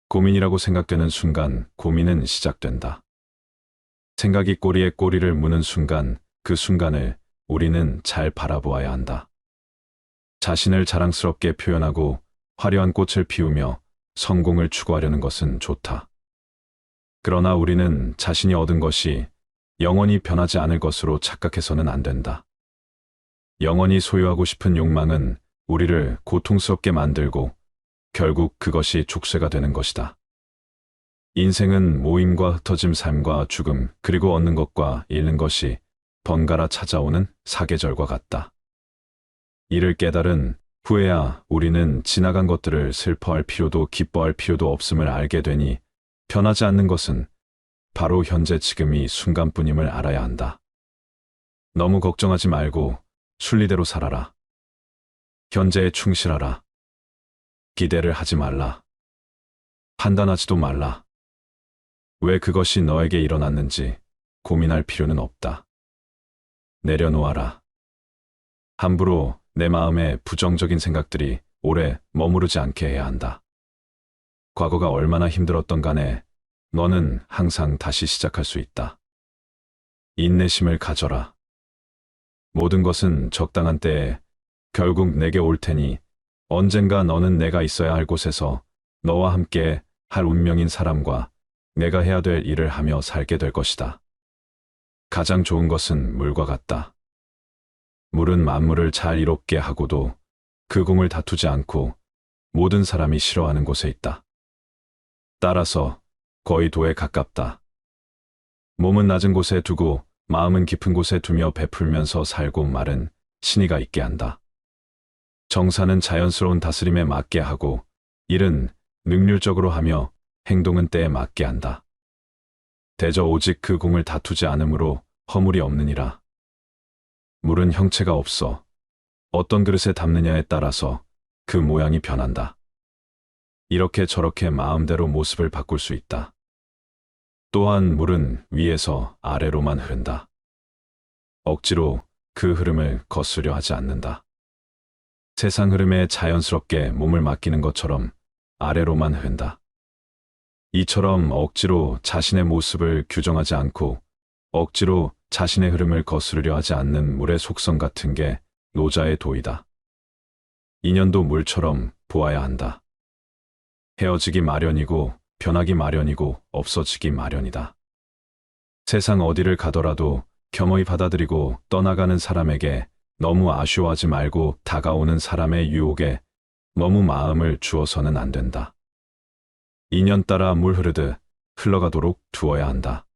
고민이라고 생각되는 순간 고민은 시작된다. 생각이 꼬리에 꼬리를 무는 순간 그 순간을 우리는 잘 바라보아야 한다. 자신을 자랑스럽게 표현하고 화려한 꽃을 피우며 성공을 추구하려는 것은 좋다. 그러나 우리는 자신이 얻은 것이 영원히 변하지 않을 것으로 착각해서는 안 된다. 영원히 소유하고 싶은 욕망은 우리를 고통스럽게 만들고 결국 그것이 족쇄가 되는 것이다. 인생은 모임과 흩어짐, 삶과 죽음, 그리고 얻는 것과 잃는 것이 번갈아 찾아오는 사계절과 같다. 이를 깨달은 후에야 우리는 지나간 것들을 슬퍼할 필요도 기뻐할 필요도 없음을 알게 되니 변하지 않는 것은 바로 현재 지금 이 순간뿐임을 알아야 한다. 너무 걱정하지 말고 순리대로 살아라. 현재에 충실하라. 기대를 하지 말라. 판단하지도 말라. 왜 그것이 너에게 일어났는지 고민할 필요는 없다. 내려놓아라. 함부로 내 마음에 부정적인 생각들이 오래 머무르지 않게 해야 한다. 과거가 얼마나 힘들었던 간에 너는 항상 다시 시작할 수 있다. 인내심을 가져라. 모든 것은 적당한 때에 결국 내게 올 테니 언젠가 너는 내가 있어야 할 곳에서 너와 함께 할 운명인 사람과 내가 해야 될 일을 하며 살게 될 것이다. 가장 좋은 것은 물과 같다. 물은 만물을 잘 이롭게 하고도 그 공을 다투지 않고 모든 사람이 싫어하는 곳에 있다. 따라서 거의 도에 가깝다. 몸은 낮은 곳에 두고 마음은 깊은 곳에 두며 베풀면서 살고 말은 신의가 있게 한다. 정사는 자연스러운 다스림에 맞게 하고 일은 능률적으로 하며 행동은 때에 맞게 한다. 대저 오직 그 공을 다투지 않으므로 허물이 없느니라. 물은 형체가 없어 어떤 그릇에 담느냐에 따라서 그 모양이 변한다. 이렇게 저렇게 마음대로 모습을 바꿀 수 있다. 또한 물은 위에서 아래로만 흐른다. 억지로 그 흐름을 거스려 하지 않는다. 세상 흐름에 자연스럽게 몸을 맡기는 것처럼 아래로만 흐른다. 이처럼 억지로 자신의 모습을 규정하지 않고 억지로 자신의 흐름을 거스르려 하지 않는 물의 속성 같은 게 노자의 도이다. 인연도 물처럼 보아야 한다. 헤어지기 마련이고 변하기 마련이고 없어지기 마련이다. 세상 어디를 가더라도 겸허히 받아들이고 떠나가는 사람에게 너무 아쉬워하지 말고 다가오는 사람의 유혹에 너무 마음을 주어서는 안 된다. 인연 따라 물 흐르듯 흘러가도록 두어야 한다.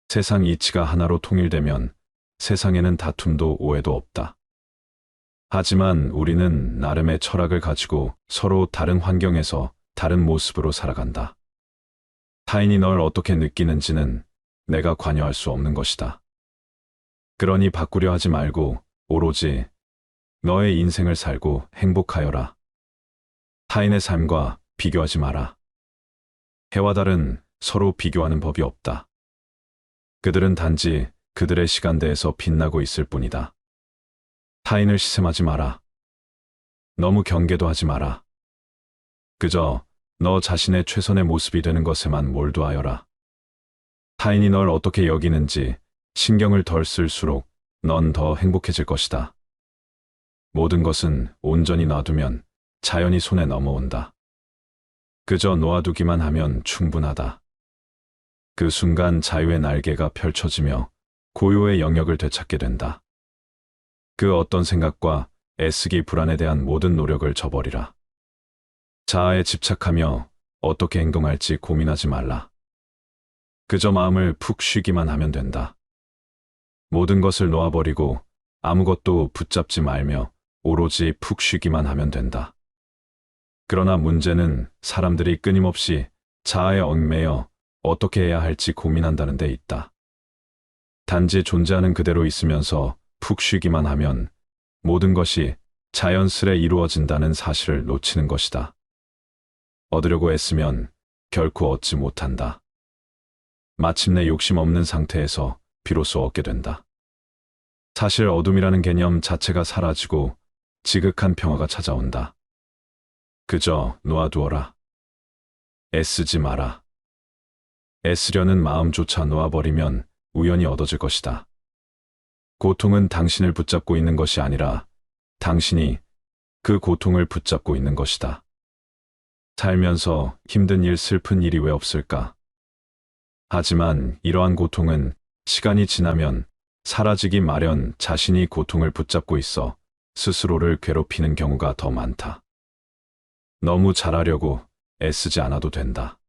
세상 이치가 하나로 통일되면 세상에는 다툼도 오해도 없다. 하지만 우리는 나름의 철학을 가지고 서로 다른 환경에서 다른 모습으로 살아간다. 타인이 널 어떻게 느끼는지는 내가 관여할 수 없는 것이다. 그러니 바꾸려 하지 말고 오로지 너의 인생을 살고 행복하여라. 타인의 삶과 비교하지 마라. 해와 달은 서로 비교하는 법이 없다. 그들은 단지 그들의 시간대에서 빛나고 있을 뿐이다. 타인을 시샘하지 마라. 너무 경계도 하지 마라. 그저 너 자신의 최선의 모습이 되는 것에만 몰두하여라. 타인이 널 어떻게 여기는지 신경을 덜 쓸수록 넌 더 행복해질 것이다. 모든 것은 온전히 놔두면 자연히 손에 넘어온다. 그저 놓아두기만 하면 충분하다. 그 순간 자유의 날개가 펼쳐지며 고요의 영역을 되찾게 된다. 그 어떤 생각과 애쓰기 불안에 대한 모든 노력을 저버리라. 자아에 집착하며 어떻게 행동할지 고민하지 말라. 그저 마음을 푹 쉬기만 하면 된다. 모든 것을 놓아버리고 아무것도 붙잡지 말며 오로지 푹 쉬기만 하면 된다. 그러나 문제는 사람들이 끊임없이 자아에 얽매여 어떻게 해야 할지 고민한다는 데 있다. 단지 존재하는 그대로 있으면서 푹 쉬기만 하면 모든 것이 자연스레 이루어진다는 사실을 놓치는 것이다. 얻으려고 애쓰면 결코 얻지 못한다. 마침내 욕심 없는 상태에서 비로소 얻게 된다. 사실 어둠이라는 개념 자체가 사라지고 지극한 평화가 찾아온다. 그저 놓아두어라. 애쓰지 마라. 애쓰려는 마음조차 놓아버리면 우연히 얻어질 것이다. 고통은 당신을 붙잡고 있는 것이 아니라 당신이 그 고통을 붙잡고 있는 것이다. 살면서 힘든 일, 슬픈 일이 왜 없을까? 하지만 이러한 고통은 시간이 지나면 사라지기 마련. 자신이 고통을 붙잡고 있어 스스로를 괴롭히는 경우가 더 많다. 너무 잘하려고 애쓰지 않아도 된다.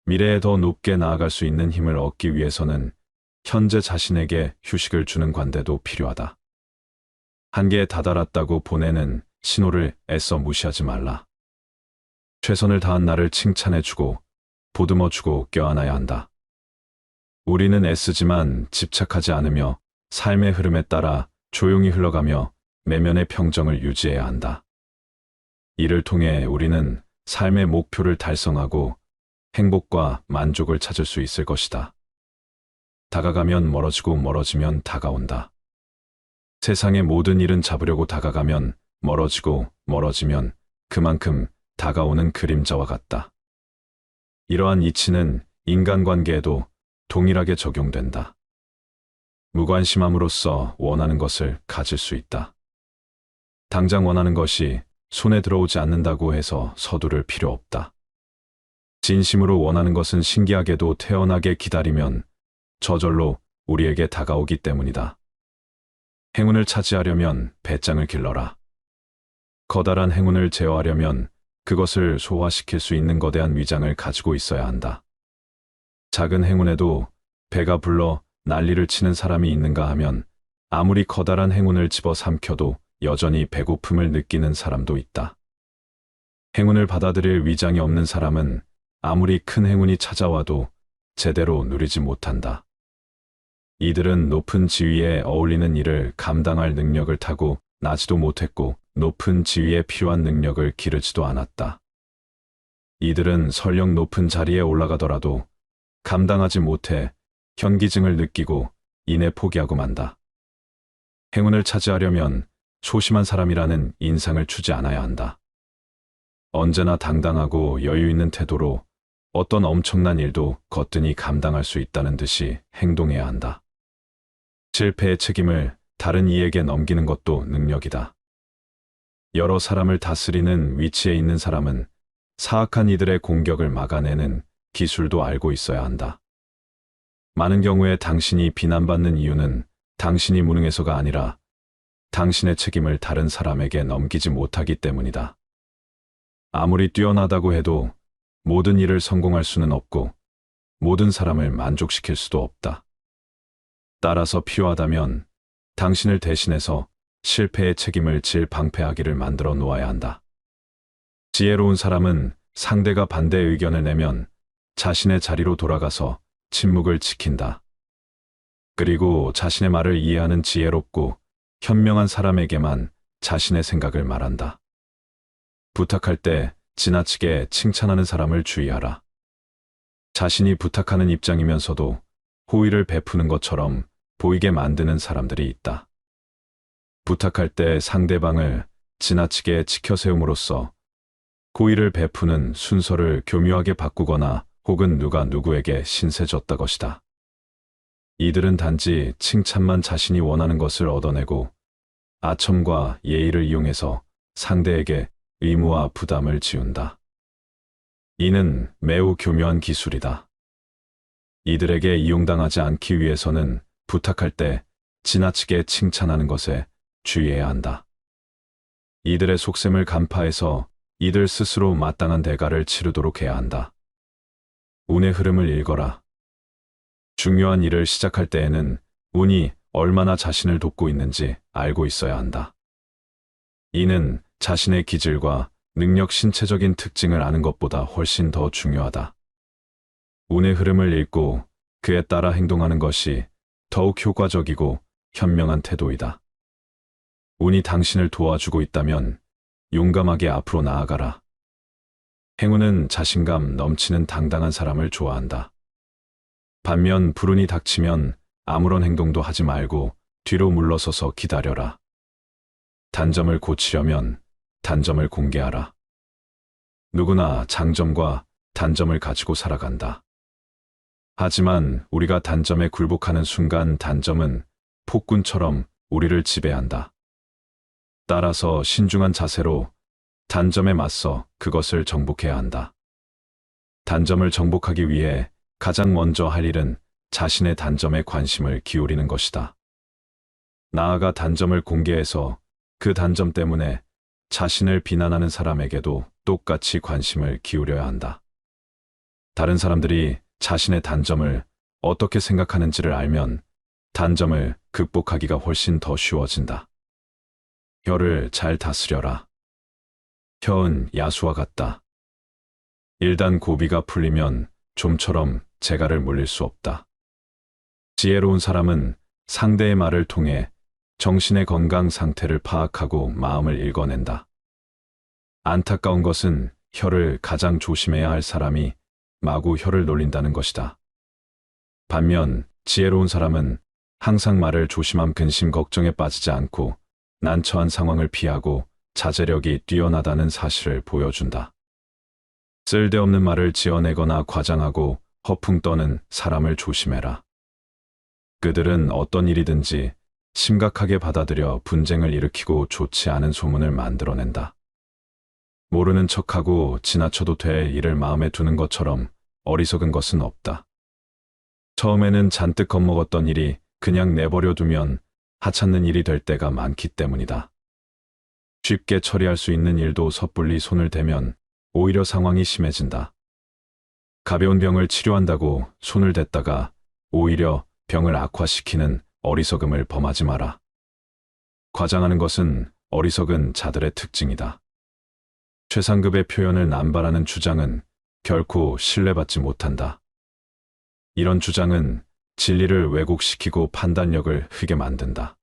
미래에 더 높게 나아갈 수 있는 힘을 얻기 위해서는 현재 자신에게 휴식을 주는 관대도 필요하다. 한계에 다다랐다고 보내는 신호를 애써 무시하지 말라. 최선을 다한 나를 칭찬해주고 보듬어주고 껴안아야 한다. 우리는 애쓰지만 집착하지 않으며 삶의 흐름에 따라 조용히 흘러가며 내면의 평정을 유지해야 한다. 이를 통해 우리는 삶의 목표를 달성하고 행복과 만족을 찾을 수 있을 것이다. 다가가면 멀어지고 멀어지면 다가온다. 세상의 모든 일은 잡으려고 다가가면 멀어지고 멀어지면 그만큼 다가오는 그림자와 같다. 이러한 이치는 인간관계에도 동일하게 적용된다. 무관심함으로써 원하는 것을 가질 수 있다. 당장 원하는 것이 손에 들어오지 않는다고 해서 서두를 필요 없다. 진심으로 원하는 것은 신기하게도 태연하게 기다리면 저절로 우리에게 다가오기 때문이다. 행운을 차지하려면 배짱을 길러라. 커다란 행운을 제어하려면 그것을 소화시킬 수 있는 거대한 위장을 가지고 있어야 한다. 작은 행운에도 배가 불러 난리를 치는 사람이 있는가 하면 아무리 커다란 행운을 집어삼켜도 여전히 배고픔을 느끼는 사람도 있다. 행운을 받아들일 위장이 없는 사람은 아무리 큰 행운이 찾아와도 제대로 누리지 못한다. 이들은 높은 지위에 어울리는 일을 감당할 능력을 타고 나지도 못했고 높은 지위에 필요한 능력을 기르지도 않았다. 이들은 설령 높은 자리에 올라가더라도 감당하지 못해 현기증을 느끼고 이내 포기하고 만다. 행운을 차지하려면 소심한 사람이라는 인상을 주지 않아야 한다. 언제나 당당하고 여유 있는 태도로 어떤 엄청난 일도 거뜬히 감당할 수 있다는 듯이 행동해야 한다. 실패의 책임을 다른 이에게 넘기는 것도 능력이다. 여러 사람을 다스리는 위치에 있는 사람은 사악한 이들의 공격을 막아내는 기술도 알고 있어야 한다. 많은 경우에 당신이 비난받는 이유는 당신이 무능해서가 아니라 당신의 책임을 다른 사람에게 넘기지 못하기 때문이다. 아무리 뛰어나다고 해도 모든 일을 성공할 수는 없고 모든 사람을 만족시킬 수도 없다. 따라서 필요하다면 당신을 대신해서 실패의 책임을 질 방패하기를 만들어 놓아야 한다. 지혜로운 사람은 상대가 반대 의견을 내면 자신의 자리로 돌아가서 침묵을 지킨다. 그리고 자신의 말을 이해하는 지혜롭고 현명한 사람에게만 자신의 생각을 말한다. 부탁할 때 지나치게 칭찬하는 사람을 주의하라. 자신이 부탁하는 입장이면서도 호의를 베푸는 것처럼 보이게 만드는 사람들이 있다. 부탁할 때 상대방을 지나치게 치켜세움으로써 호의를 베푸는 순서를 교묘하게 바꾸거나 혹은 누가 누구에게 신세졌다 것이다. 이들은 단지 칭찬만 자신이 원하는 것을 얻어내고 아첨과 예의를 이용해서 상대에게 의무와 부담을 지운다. 이는 매우 교묘한 기술이다. 이들에게 이용당하지 않기 위해서는 부탁할 때 지나치게 칭찬하는 것에 주의해야 한다. 이들의 속셈을 간파해서 이들 스스로 마땅한 대가를 치르도록 해야 한다. 운의 흐름을 읽어라. 중요한 일을 시작할 때에는 운이 얼마나 자신을 돕고 있는지 알고 있어야 한다. 이는 자신의 기질과 능력 신체적인 특징을 아는 것보다 훨씬 더 중요하다. 운의 흐름을 읽고 그에 따라 행동하는 것이 더욱 효과적이고 현명한 태도이다. 운이 당신을 도와주고 있다면 용감하게 앞으로 나아가라. 행운은 자신감 넘치는 당당한 사람을 좋아한다. 반면 불운이 닥치면 아무런 행동도 하지 말고 뒤로 물러서서 기다려라. 단점을 고치려면 단점을 공개하라. 누구나 장점과 단점을 가지고 살아간다. 하지만 우리가 단점에 굴복하는 순간 단점은 폭군처럼 우리를 지배한다. 따라서 신중한 자세로 단점에 맞서 그것을 정복해야 한다. 단점을 정복하기 위해 가장 먼저 할 일은 자신의 단점에 관심을 기울이는 것이다. 나아가 단점을 공개해서 그 단점 때문에 자신을 비난하는 사람에게도 똑같이 관심을 기울여야 한다. 다른 사람들이 자신의 단점을 어떻게 생각하는지를 알면 단점을 극복하기가 훨씬 더 쉬워진다. 혀를 잘 다스려라. 혀은 야수와 같다. 일단 고비가 풀리면 좀처럼 재갈을 물릴 수 없다. 지혜로운 사람은 상대의 말을 통해 정신의 건강 상태를 파악하고 마음을 읽어낸다. 안타까운 것은 혀를 가장 조심해야 할 사람이 마구 혀를 놀린다는 것이다. 반면 지혜로운 사람은 항상 말을 조심함 근심 걱정에 빠지지 않고 난처한 상황을 피하고 자제력이 뛰어나다는 사실을 보여준다. 쓸데없는 말을 지어내거나 과장하고 허풍 떠는 사람을 조심해라. 그들은 어떤 일이든지 심각하게 받아들여 분쟁을 일으키고 좋지 않은 소문을 만들어낸다. 모르는 척하고 지나쳐도 될 일을 마음에 두는 것처럼 어리석은 것은 없다. 처음에는 잔뜩 겁먹었던 일이 그냥 내버려 두면 하찮는 일이 될 때가 많기 때문이다. 쉽게 처리할 수 있는 일도 섣불리 손을 대면 오히려 상황이 심해진다. 가벼운 병을 치료한다고 손을 댔다가 오히려 병을 악화시키는 어리석음을 범하지 마라. 과장하는 것은 어리석은 자들의 특징이다. 최상급의 표현을 남발하는 주장은 결코 신뢰받지 못한다. 이런 주장은 진리를 왜곡시키고 판단력을 흐게 만든다.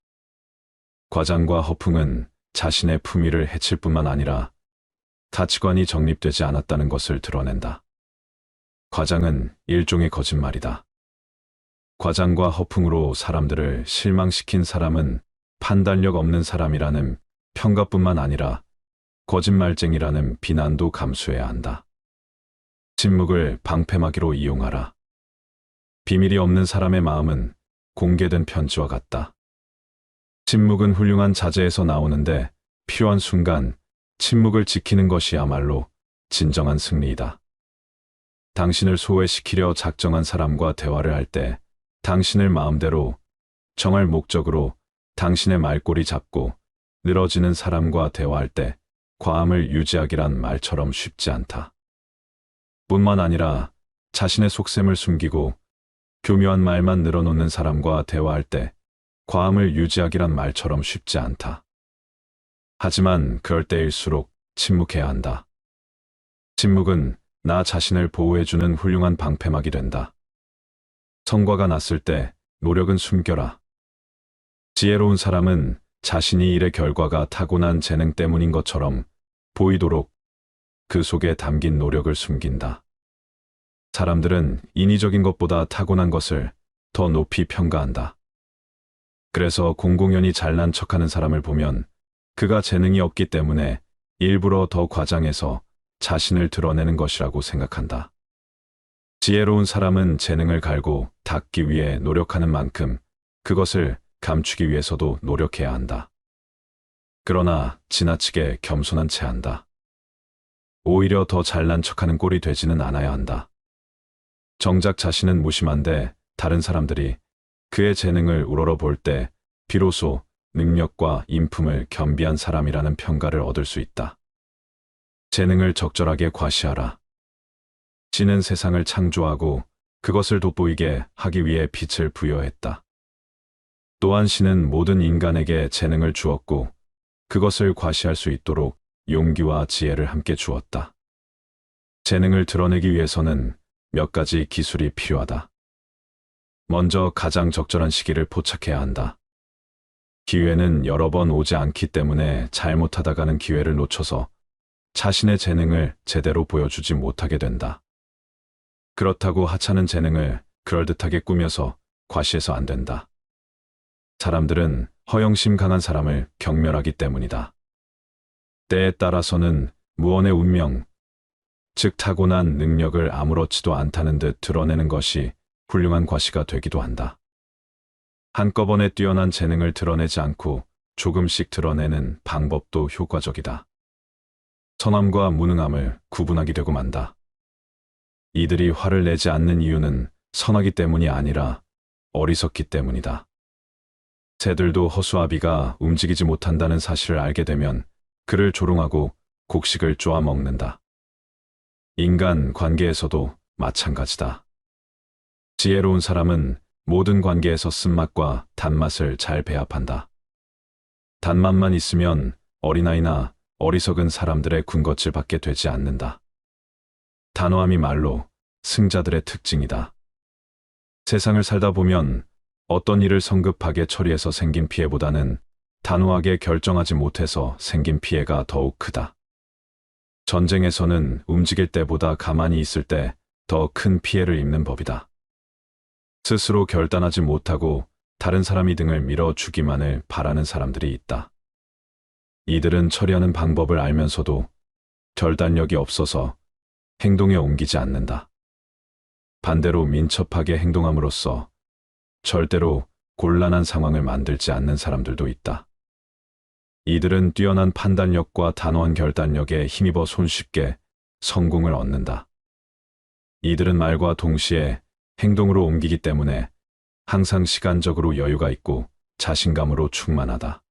과장과 허풍은 자신의 품위를 해칠 뿐만 아니라 가치관이 정립되지 않았다는 것을 드러낸다. 과장은 일종의 거짓말이다. 과장과 허풍으로 사람들을 실망시킨 사람은 판단력 없는 사람이라는 평가뿐만 아니라 거짓말쟁이라는 비난도 감수해야 한다. 침묵을 방패막이로 이용하라. 비밀이 없는 사람의 마음은 공개된 편지와 같다. 침묵은 훌륭한 자제에서 나오는데 필요한 순간 침묵을 지키는 것이야말로 진정한 승리이다. 당신을 소외시키려 작정한 사람과 대화를 할 때 당신을 마음대로 정할 목적으로 당신의 말꼬리 잡고 늘어지는 사람과 대화할 때 과함을 유지하기란 말처럼 쉽지 않다. 뿐만 아니라 자신의 속셈을 숨기고 교묘한 말만 늘어놓는 사람과 대화할 때 과함을 유지하기란 말처럼 쉽지 않다. 하지만 그럴 때일수록 침묵해야 한다. 침묵은 나 자신을 보호해주는 훌륭한 방패막이 된다. 성과가 났을 때 노력은 숨겨라. 지혜로운 사람은 자신이 일의 결과가 타고난 재능 때문인 것처럼 보이도록 그 속에 담긴 노력을 숨긴다. 사람들은 인위적인 것보다 타고난 것을 더 높이 평가한다. 그래서 공공연히 잘난 척하는 사람을 보면 그가 재능이 없기 때문에 일부러 더 과장해서 자신을 드러내는 것이라고 생각한다. 지혜로운 사람은 재능을 갈고 닦기 위해 노력하는 만큼 그것을 감추기 위해서도 노력해야 한다. 그러나 지나치게 겸손한 채 한다. 오히려 더 잘난 척하는 꼴이 되지는 않아야 한다. 정작 자신은 무심한데 다른 사람들이 그의 재능을 우러러볼 때 비로소 능력과 인품을 겸비한 사람이라는 평가를 얻을 수 있다. 재능을 적절하게 과시하라. 신은 세상을 창조하고 그것을 돋보이게 하기 위해 빛을 부여했다. 또한 신은 모든 인간에게 재능을 주었고 그것을 과시할 수 있도록 용기와 지혜를 함께 주었다. 재능을 드러내기 위해서는 몇 가지 기술이 필요하다. 먼저 가장 적절한 시기를 포착해야 한다. 기회는 여러 번 오지 않기 때문에 잘못하다가는 기회를 놓쳐서 자신의 재능을 제대로 보여주지 못하게 된다. 그렇다고 하찮은 재능을 그럴듯하게 꾸며서 과시해서 안 된다. 사람들은 허영심 강한 사람을 경멸하기 때문이다. 때에 따라서는 무언의 운명, 즉 타고난 능력을 아무렇지도 않다는 듯 드러내는 것이 훌륭한 과시가 되기도 한다. 한꺼번에 뛰어난 재능을 드러내지 않고 조금씩 드러내는 방법도 효과적이다. 선함과 무능함을 구분하게 되고 만다. 이들이 화를 내지 않는 이유는 선하기 때문이 아니라 어리석기 때문이다. 새들도 허수아비가 움직이지 못한다는 사실을 알게 되면 그를 조롱하고 곡식을 쪼아 먹는다. 인간 관계에서도 마찬가지다. 지혜로운 사람은 모든 관계에서 쓴맛과 단맛을 잘 배합한다. 단맛만 있으면 어린아이나 어리석은 사람들의 군것질 밖에 되지 않는다. 단호함이 말로 승자들의 특징이다. 세상을 살다 보면 어떤 일을 성급하게 처리해서 생긴 피해보다는 단호하게 결정하지 못해서 생긴 피해가 더욱 크다. 전쟁에서는 움직일 때보다 가만히 있을 때 더 큰 피해를 입는 법이다. 스스로 결단하지 못하고 다른 사람이 등을 밀어주기만을 바라는 사람들이 있다. 이들은 처리하는 방법을 알면서도 결단력이 없어서 행동에 옮기지 않는다. 반대로 민첩하게 행동함으로써 절대로 곤란한 상황을 만들지 않는 사람들도 있다. 이들은 뛰어난 판단력과 단호한 결단력에 힘입어 손쉽게 성공을 얻는다. 이들은 말과 동시에 행동으로 옮기기 때문에 항상 시간적으로 여유가 있고 자신감으로 충만하다.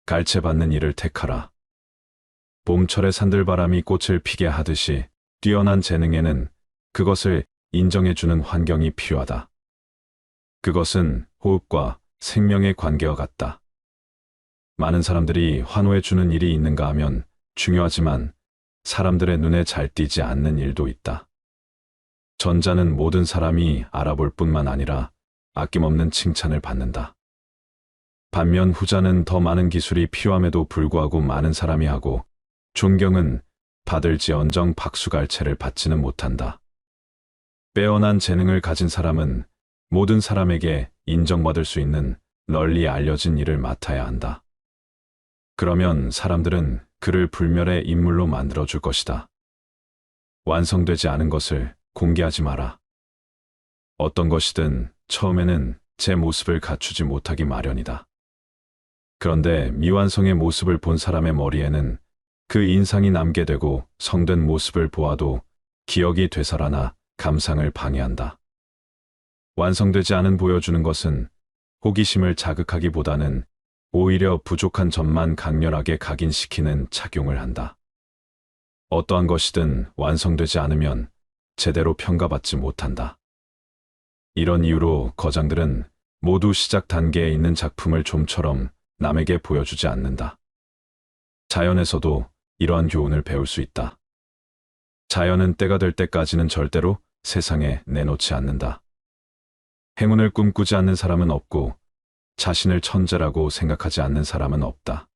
갈채받는 일을 택하라. 봄철의 산들바람이 꽃을 피게 하듯이 뛰어난 재능에는 그것을 인정해주는 환경이 필요하다. 그것은 호흡과 생명의 관계와 같다. 많은 사람들이 환호해주는 일이 있는가 하면 중요하지만 사람들의 눈에 잘 띄지 않는 일도 있다. 전자는 모든 사람이 알아볼 뿐만 아니라 아낌없는 칭찬을 받는다. 반면 후자는 더 많은 기술이 필요함에도 불구하고 많은 사람이 하고 존경은 받을지언정 박수갈채를 받지는 못한다. 빼어난 재능을 가진 사람은 모든 사람에게 인정받을 수 있는 널리 알려진 일을 맡아야 한다. 그러면 사람들은 그를 불멸의 인물로 만들어줄 것이다. 완성되지 않은 것을 공개하지 마라. 어떤 것이든 처음에는 제 모습을 갖추지 못하기 마련이다. 그런데 미완성의 모습을 본 사람의 머리에는 그 인상이 남게 되고 성된 모습을 보아도 기억이 되살아나 감상을 방해한다. 완성되지 않은 보여주는 것은 호기심을 자극하기보다는 오히려 부족한 점만 강렬하게 각인시키는 작용을 한다. 어떠한 것이든 완성되지 않으면 제대로 평가받지 못한다. 이런 이유로 거장들은 모두 시작 단계에 있는 작품을 좀처럼 남에게 보여주지 않는다. 자연에서도 이러한 교훈을 배울 수 있다. 자연은 때가 될 때까지는 절대로 세상에 내놓지 않는다. 행운을 꿈꾸지 않는 사람은 없고 자신을 천재라고 생각하지 않는 사람은 없다.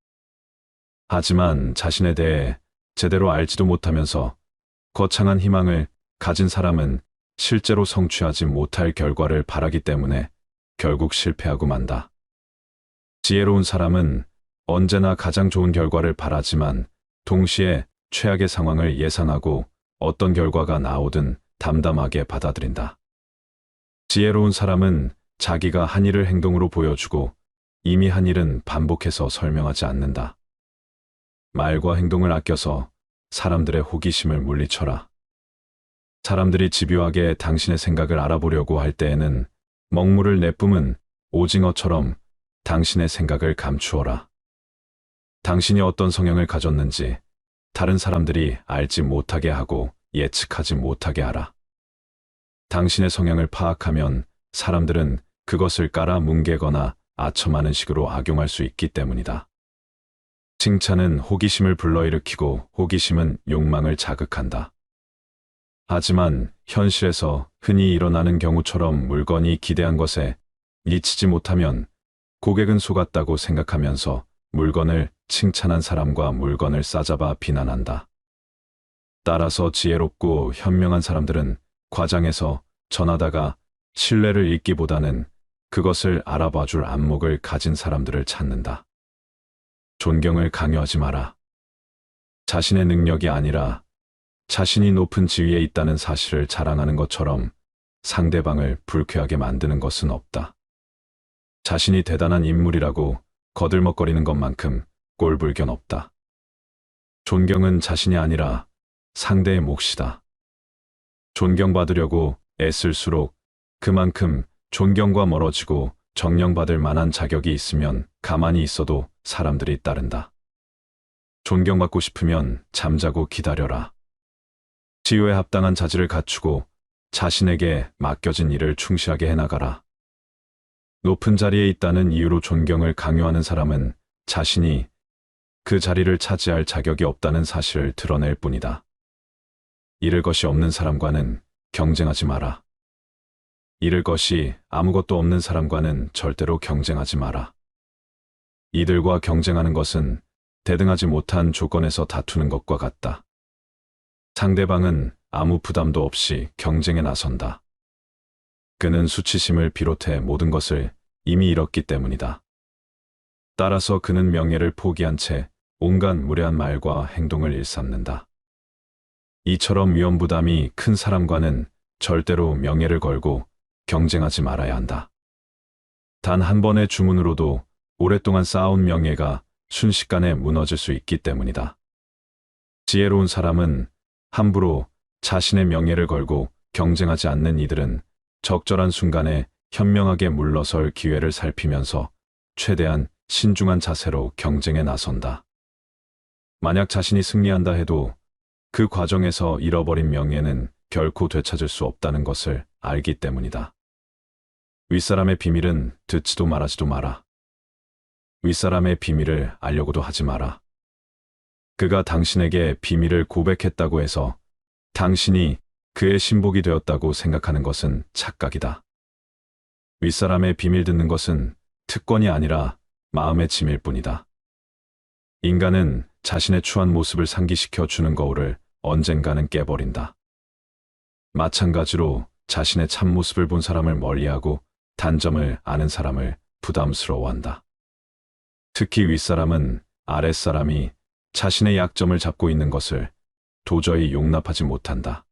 하지만 자신에 대해 제대로 알지도 못하면서 거창한 희망을 가진 사람은 실제로 성취하지 못할 결과를 바라기 때문에 결국 실패하고 만다. 지혜로운 사람은 언제나 가장 좋은 결과를 바라지만 동시에 최악의 상황을 예상하고 어떤 결과가 나오든 담담하게 받아들인다. 지혜로운 사람은 자기가 한 일을 행동으로 보여주고 이미 한 일은 반복해서 설명하지 않는다. 말과 행동을 아껴서 사람들의 호기심을 물리쳐라. 사람들이 집요하게 당신의 생각을 알아보려고 할 때에는 먹물을 내뿜은 오징어처럼 당신의 생각을 감추어라. 당신이 어떤 성향을 가졌는지 다른 사람들이 알지 못하게 하고 예측하지 못하게 하라. 당신의 성향을 파악하면 사람들은 그것을 깔아 뭉개거나 아첨하는 식으로 악용할 수 있기 때문이다. 칭찬은 호기심을 불러일으키고 호기심은 욕망을 자극한다. 하지만 현실에서 흔히 일어나는 경우처럼 물건이 기대한 것에 미치지 못하면 고객은 속았다고 생각하면서 물건을 칭찬한 사람과 물건을 싸잡아 비난한다. 따라서 지혜롭고 현명한 사람들은 과장해서 전하다가 신뢰를 잃기보다는 그것을 알아봐 줄 안목을 가진 사람들을 찾는다. 존경을 강요하지 마라. 자신의 능력이 아니라 자신이 높은 지위에 있다는 사실을 자랑하는 것처럼 상대방을 불쾌하게 만드는 것은 없다. 자신이 대단한 인물이라고 거들먹거리는 것만큼 꼴불견 없다. 존경은 자신이 아니라 상대의 몫이다. 존경받으려고 애쓸수록 그만큼 존경과 멀어지고 정령받을 만한 자격이 있으면 가만히 있어도 사람들이 따른다. 존경받고 싶으면 잠자고 기다려라. 지위에 합당한 자질을 갖추고 자신에게 맡겨진 일을 충실하게 해나가라. 높은 자리에 있다는 이유로 존경을 강요하는 사람은 자신이 그 자리를 차지할 자격이 없다는 사실을 드러낼 뿐이다. 잃을 것이 없는 사람과는 경쟁하지 마라. 잃을 것이 아무것도 없는 사람과는 절대로 경쟁하지 마라. 이들과 경쟁하는 것은 대등하지 못한 조건에서 다투는 것과 같다. 상대방은 아무 부담도 없이 경쟁에 나선다. 그는 수치심을 비롯해 모든 것을 이미 잃었기 때문이다. 따라서 그는 명예를 포기한 채 온갖 무례한 말과 행동을 일삼는다. 이처럼 위험부담이 큰 사람과는 절대로 명예를 걸고 경쟁하지 말아야 한다. 단 한 번의 주문으로도 오랫동안 쌓아온 명예가 순식간에 무너질 수 있기 때문이다. 지혜로운 사람은 함부로 자신의 명예를 걸고 경쟁하지 않는 이들은 적절한 순간에 현명하게 물러설 기회를 살피면서 최대한 신중한 자세로 경쟁에 나선다. 만약 자신이 승리한다 해도 그 과정에서 잃어버린 명예는 결코 되찾을 수 없다는 것을 알기 때문이다. 윗사람의 비밀은 듣지도 말하지도 마라. 윗사람의 비밀을 알려고도 하지 마라. 그가 당신에게 비밀을 고백했다고 해서 당신이 그의 신복이 되었다고 생각하는 것은 착각이다. 윗사람의 비밀 듣는 것은 특권이 아니라 마음의 짐일 뿐이다. 인간은 자신의 추한 모습을 상기시켜 주는 거울을 언젠가는 깨버린다. 마찬가지로 자신의 참모습을 본 사람을 멀리하고 단점을 아는 사람을 부담스러워한다. 특히 윗사람은 아랫사람이 자신의 약점을 잡고 있는 것을 도저히 용납하지 못한다.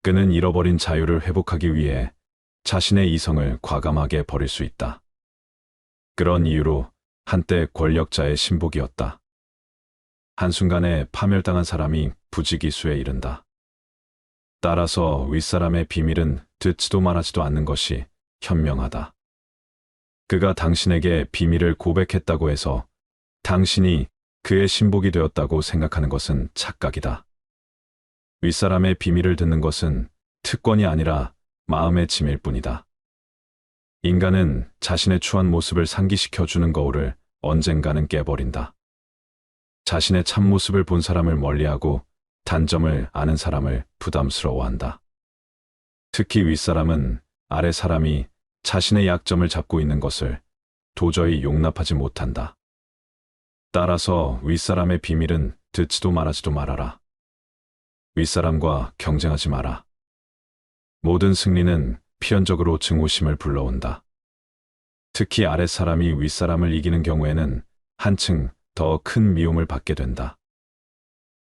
그는 잃어버린 자유를 회복하기 위해 자신의 이성을 과감하게 버릴 수 있다. 그런 이유로 한때 권력자의 신복이었다. 한순간에 파멸당한 사람이 부지기수에 이른다. 따라서 윗사람의 비밀은 듣지도 말하지도 않는 것이 현명하다. 그가 당신에게 비밀을 고백했다고 해서 당신이 그의 신복이 되었다고 생각하는 것은 착각이다. 윗사람의 비밀을 듣는 것은 특권이 아니라 마음의 짐일 뿐이다. 인간은 자신의 추한 모습을 상기시켜 주는 거울을 언젠가는 깨버린다. 자신의 참모습을 본 사람을 멀리하고 단점을 아는 사람을 부담스러워한다. 특히 윗사람은 아래 사람이 자신의 약점을 잡고 있는 것을 도저히 용납하지 못한다. 따라서 윗사람의 비밀은 듣지도 말하지도 말아라. 윗사람과 경쟁하지 마라. 모든 승리는 필연적으로 증오심을 불러온다. 특히 아랫사람이 윗사람을 이기는 경우에는 한층 더 큰 미움을 받게 된다.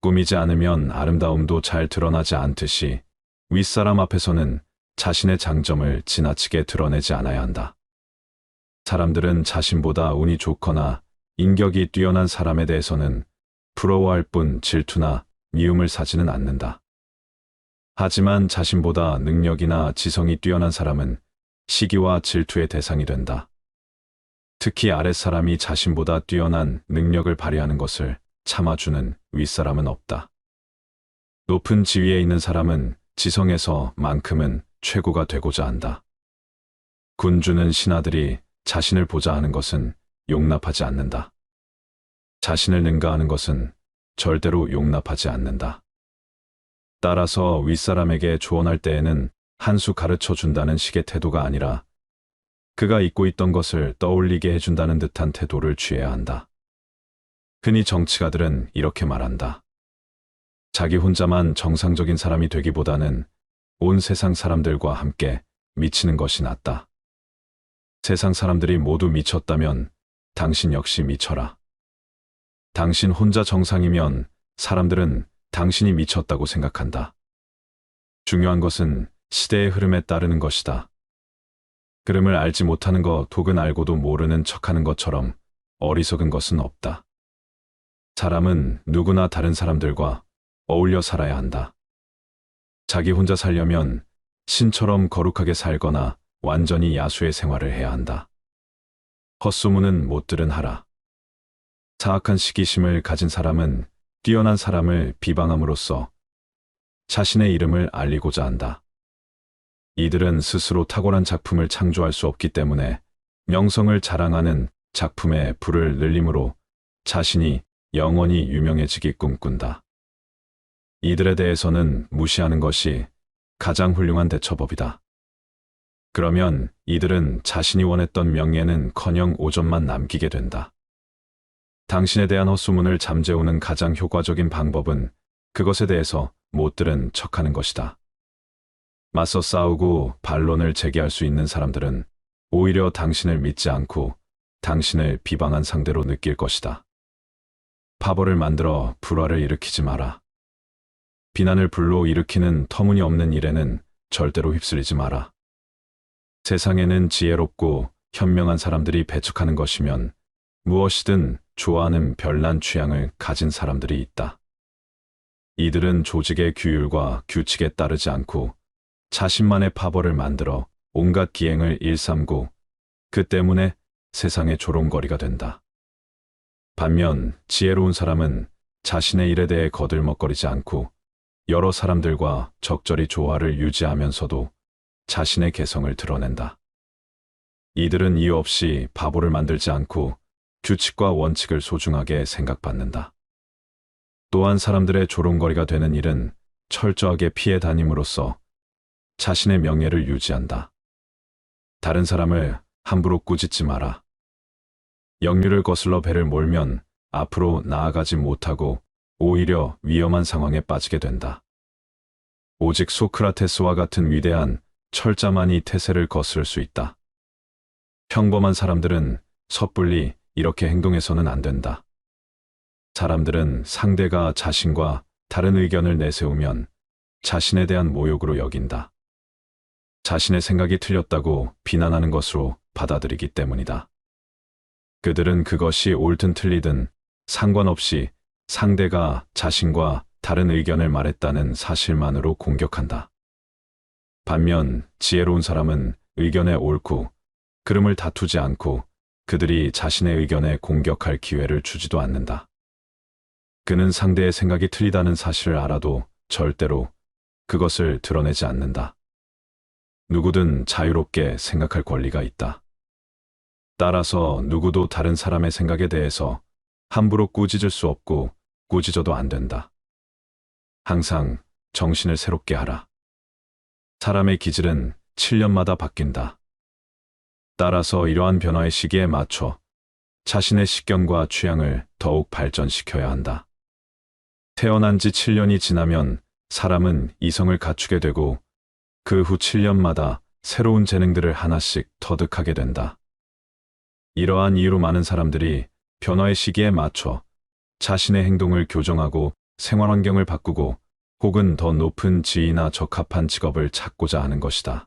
꾸미지 않으면 아름다움도 잘 드러나지 않듯이 윗사람 앞에서는 자신의 장점을 지나치게 드러내지 않아야 한다. 사람들은 자신보다 운이 좋거나 인격이 뛰어난 사람에 대해서는 부러워할 뿐 질투나 미움을 사지는 않는다. 하지만 자신보다 능력이나 지성이 뛰어난 사람은 시기와 질투의 대상이 된다. 특히 아랫사람이 자신보다 뛰어난 능력을 발휘하는 것을 참아주는 윗사람은 없다. 높은 지위에 있는 사람은 지성에서만큼은 최고가 되고자 한다. 군주는 신하들이 자신을 보자 하는 것은 용납하지 않는다. 자신을 능가하는 것은 절대로 용납하지 않는다. 따라서 윗사람에게 조언할 때에는 한 수 가르쳐 준다는 식의 태도가 아니라 그가 잊고 있던 것을 떠올리게 해준다는 듯한 태도를 취해야 한다. 흔히 정치가들은 이렇게 말한다. 자기 혼자만 정상적인 사람이 되기보다는 온 세상 사람들과 함께 미치는 것이 낫다. 세상 사람들이 모두 미쳤다면 당신 역시 미쳐라. 당신 혼자 정상이면 사람들은 당신이 미쳤다고 생각한다. 중요한 것은 시대의 흐름에 따르는 것이다. 흐름을 알지 못하는 것 혹은 알고도 모르는 척하는 것처럼 어리석은 것은 없다. 사람은 누구나 다른 사람들과 어울려 살아야 한다. 자기 혼자 살려면 신처럼 거룩하게 살거나 완전히 야수의 생활을 해야 한다. 헛소문은 못 들은 하라. 사악한 시기심을 가진 사람은 뛰어난 사람을 비방함으로써 자신의 이름을 알리고자 한다. 이들은 스스로 탁월한 작품을 창조할 수 없기 때문에 명성을 자랑하는 작품에 불을 늘림으로 자신이 영원히 유명해지기 꿈꾼다. 이들에 대해서는 무시하는 것이 가장 훌륭한 대처법이다. 그러면 이들은 자신이 원했던 명예는커녕 오점만 남기게 된다. 당신에 대한 헛소문을 잠재우는 가장 효과적인 방법은 그것에 대해서 못 들은 척하는 것이다. 맞서 싸우고 반론을 제기할 수 있는 사람들은 오히려 당신을 믿지 않고 당신을 비방한 상대로 느낄 것이다. 파벌을 만들어 불화를 일으키지 마라. 비난을 불로 일으키는 터무니없는 일에는 절대로 휩쓸리지 마라. 세상에는 지혜롭고 현명한 사람들이 배척하는 것이면 무엇이든 좋아하는 별난 취향을 가진 사람들이 있다. 이들은 조직의 규율과 규칙에 따르지 않고 자신만의 파벌을 만들어 온갖 기행을 일삼고 그 때문에 세상의 조롱거리가 된다. 반면 지혜로운 사람은 자신의 일에 대해 거들먹거리지 않고 여러 사람들과 적절히 조화를 유지하면서도 자신의 개성을 드러낸다. 이들은 이유 없이 바보를 만들지 않고 규칙과 원칙을 소중하게 생각받는다. 또한 사람들의 조롱거리가 되는 일은 철저하게 피해 다님으로써 자신의 명예를 유지한다. 다른 사람을 함부로 꾸짖지 마라. 역류를 거슬러 배를 몰면 앞으로 나아가지 못하고 오히려 위험한 상황에 빠지게 된다. 오직 소크라테스와 같은 위대한 철자만이 태세를 거스를 수 있다. 평범한 사람들은 섣불리 이렇게 행동해서는 안 된다. 사람들은 상대가 자신과 다른 의견을 내세우면 자신에 대한 모욕으로 여긴다. 자신의 생각이 틀렸다고 비난하는 것으로 받아들이기 때문이다. 그들은 그것이 옳든 틀리든 상관없이 상대가 자신과 다른 의견을 말했다는 사실만으로 공격한다. 반면 지혜로운 사람은 의견의 옳고 그름을 다투지 않고 그들이 자신의 의견에 공격할 기회를 주지도 않는다. 그는 상대의 생각이 틀리다는 사실을 알아도 절대로 그것을 드러내지 않는다. 누구든 자유롭게 생각할 권리가 있다. 따라서 누구도 다른 사람의 생각에 대해서 함부로 꾸짖을 수 없고 꾸짖어도 안 된다. 항상 정신을 새롭게 하라. 사람의 기질은 7년마다 바뀐다. 따라서 이러한 변화의 시기에 맞춰 자신의 식견과 취향을 더욱 발전시켜야 한다. 태어난 지 7년이 지나면 사람은 이성을 갖추게 되고 그 후 7년마다 새로운 재능들을 하나씩 터득하게 된다. 이러한 이유로 많은 사람들이 변화의 시기에 맞춰 자신의 행동을 교정하고 생활 환경을 바꾸고 혹은 더 높은 지위나 적합한 직업을 찾고자 하는 것이다.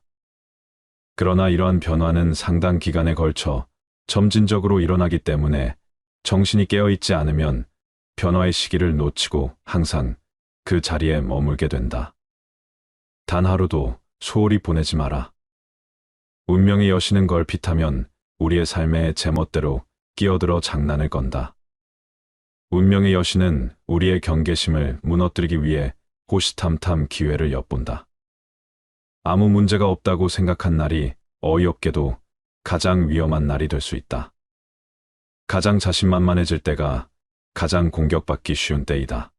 그러나 이러한 변화는 상당 기간에 걸쳐 점진적으로 일어나기 때문에 정신이 깨어있지 않으면 변화의 시기를 놓치고 항상 그 자리에 머물게 된다. 단 하루도 소홀히 보내지 마라. 운명의 여신은 걸핏하면 우리의 삶에 제멋대로 끼어들어 장난을 건다. 운명의 여신은 우리의 경계심을 무너뜨리기 위해 호시탐탐 기회를 엿본다. 아무 문제가 없다고 생각한 날이 어이없게도 가장 위험한 날이 될 수 있다. 가장 자신만만해질 때가 가장 공격받기 쉬운 때이다.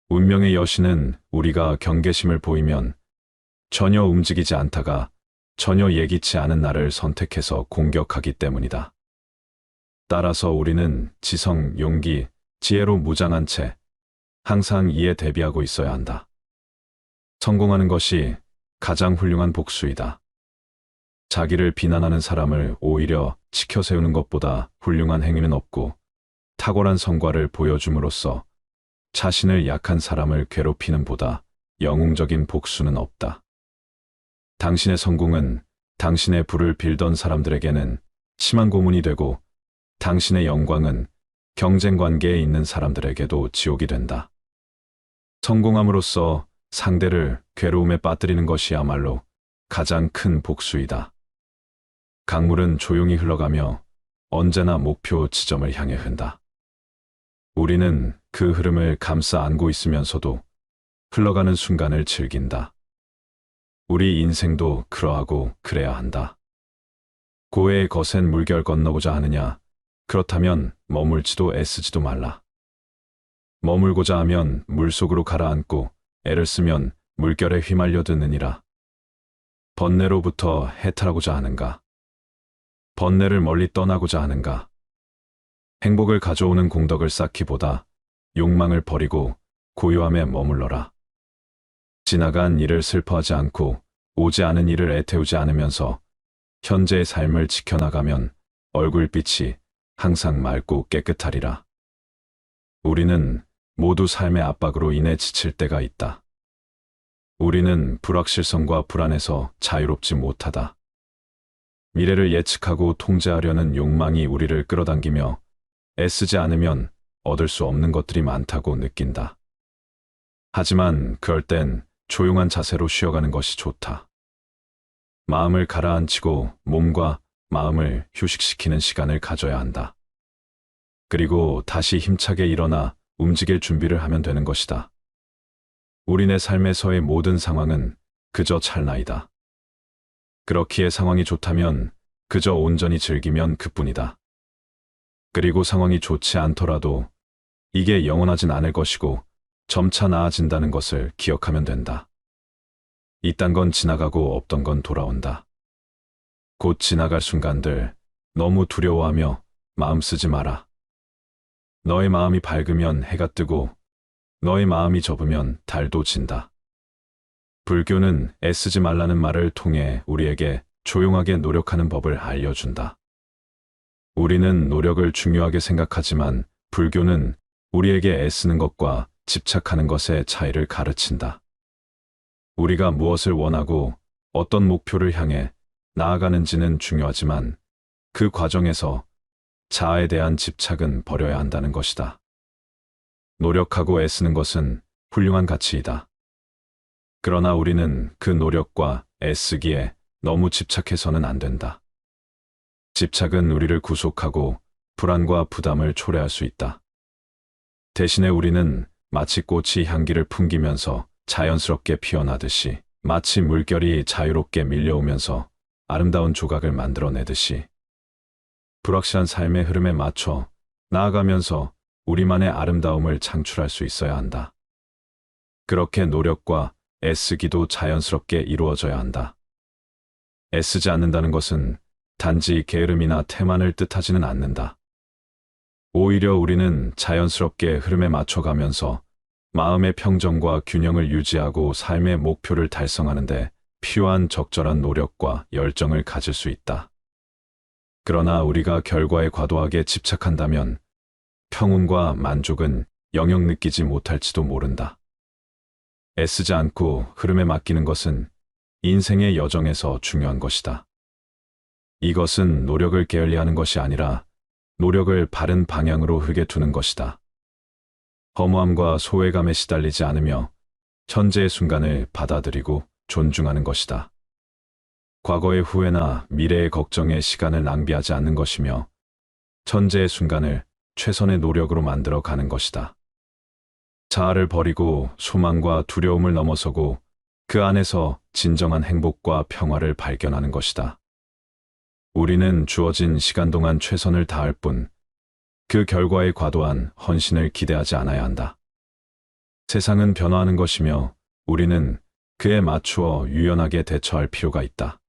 운명의 여신은 우리가 경계심을 보이면 전혀 움직이지 않다가 전혀 예기치 않은 날을 선택해서 공격하기 때문이다. 따라서 우리는 지성, 용기, 지혜로 무장한 채 항상 이에 대비하고 있어야 한다. 성공하는 것이 가장 훌륭한 복수이다. 자기를 비난하는 사람을 오히려 지켜 세우는 것보다 훌륭한 행위는 없고, 탁월한 성과를 보여줌으로써 자신을 약한 사람을 괴롭히는 보다 영웅적인 복수는 없다. 당신의 성공은 당신의 부를 빌던 사람들에게는 심한 고문이 되고, 당신의 영광은 경쟁 관계에 있는 사람들에게도 지옥이 된다. 성공함으로써 상대를 괴로움에 빠뜨리는 것이야말로 가장 큰 복수이다. 강물은 조용히 흘러가며 언제나 목표 지점을 향해 흐른다. 우리는 그 흐름을 감싸 안고 있으면서도 흘러가는 순간을 즐긴다. 우리 인생도 그러하고 그래야 한다. 고해의 거센 물결 건너고자 하느냐? 그렇다면 머물지도 애쓰지도 말라. 머물고자 하면 물속으로 가라앉고 애를 쓰면 물결에 휘말려 드느니라. 번뇌로부터 해탈하고자 하는가? 번뇌를 멀리 떠나고자 하는가? 행복을 가져오는 공덕을 쌓기보다 욕망을 버리고 고요함에 머물러라. 지나간 일을 슬퍼하지 않고 오지 않은 일을 애태우지 않으면서 현재의 삶을 지켜나가면 얼굴빛이 항상 맑고 깨끗하리라. 우리는 모두 삶의 압박으로 인해 지칠 때가 있다. 우리는 불확실성과 불안에서 자유롭지 못하다. 미래를 예측하고 통제하려는 욕망이 우리를 끌어당기며 애쓰지 않으면 얻을 수 없는 것들이 많다고 느낀다. 하지만 그럴 땐 조용한 자세로 쉬어가는 것이 좋다. 마음을 가라앉히고 몸과 마음을 휴식시키는 시간을 가져야 한다. 그리고 다시 힘차게 일어나 움직일 준비를 하면 되는 것이다. 우리네 삶에서의 모든 상황은 그저 찰나이다. 그렇기에 상황이 좋다면 그저 온전히 즐기면 그뿐이다. 그리고 상황이 좋지 않더라도 이게 영원하진 않을 것이고 점차 나아진다는 것을 기억하면 된다. 있단 건 지나가고 없던 건 돌아온다. 곧 지나갈 순간들 너무 두려워하며 마음 쓰지 마라. 너의 마음이 밝으면 해가 뜨고 너의 마음이 접으면 달도 진다. 불교는 애쓰지 말라는 말을 통해 우리에게 조용하게 노력하는 법을 알려준다. 우리는 노력을 중요하게 생각하지만 불교는 우리에게 애쓰는 것과 집착하는 것의 차이를 가르친다. 우리가 무엇을 원하고 어떤 목표를 향해 나아가는지는 중요하지만 그 과정에서 자아에 대한 집착은 버려야 한다는 것이다. 노력하고 애쓰는 것은 훌륭한 가치이다. 그러나 우리는 그 노력과 애쓰기에 너무 집착해서는 안 된다. 집착은 우리를 구속하고 불안과 부담을 초래할 수 있다. 대신에 우리는 마치 꽃이 향기를 풍기면서 자연스럽게 피어나듯이, 마치 물결이 자유롭게 밀려오면서 아름다운 조각을 만들어내듯이 불확실한 삶의 흐름에 맞춰 나아가면서 우리만의 아름다움을 창출할 수 있어야 한다. 그렇게 노력과 애쓰기도 자연스럽게 이루어져야 한다. 애쓰지 않는다는 것은 단지 게으름이나 태만을 뜻하지는 않는다. 오히려 우리는 자연스럽게 흐름에 맞춰가면서 마음의 평정과 균형을 유지하고 삶의 목표를 달성하는데 필요한 적절한 노력과 열정을 가질 수 있다. 그러나 우리가 결과에 과도하게 집착한다면 평온과 만족은 영영 느끼지 못할지도 모른다. 애쓰지 않고 흐름에 맡기는 것은 인생의 여정에서 중요한 것이다. 이것은 노력을 게을리하는 것이 아니라 노력을 바른 방향으로 흐르게 두는 것이다. 허무함과 소외감에 시달리지 않으며 현재의 순간을 받아들이고 존중하는 것이다. 과거의 후회나 미래의 걱정에 시간을 낭비하지 않는 것이며 현재의 순간을 최선의 노력으로 만들어 가는 것이다. 자아를 버리고 소망과 두려움을 넘어서고 그 안에서 진정한 행복과 평화를 발견하는 것이다. 우리는 주어진 시간 동안 최선을 다할 뿐 그 결과에 과도한 헌신을 기대하지 않아야 한다. 세상은 변화하는 것이며 우리는 그에 맞추어 유연하게 대처할 필요가 있다.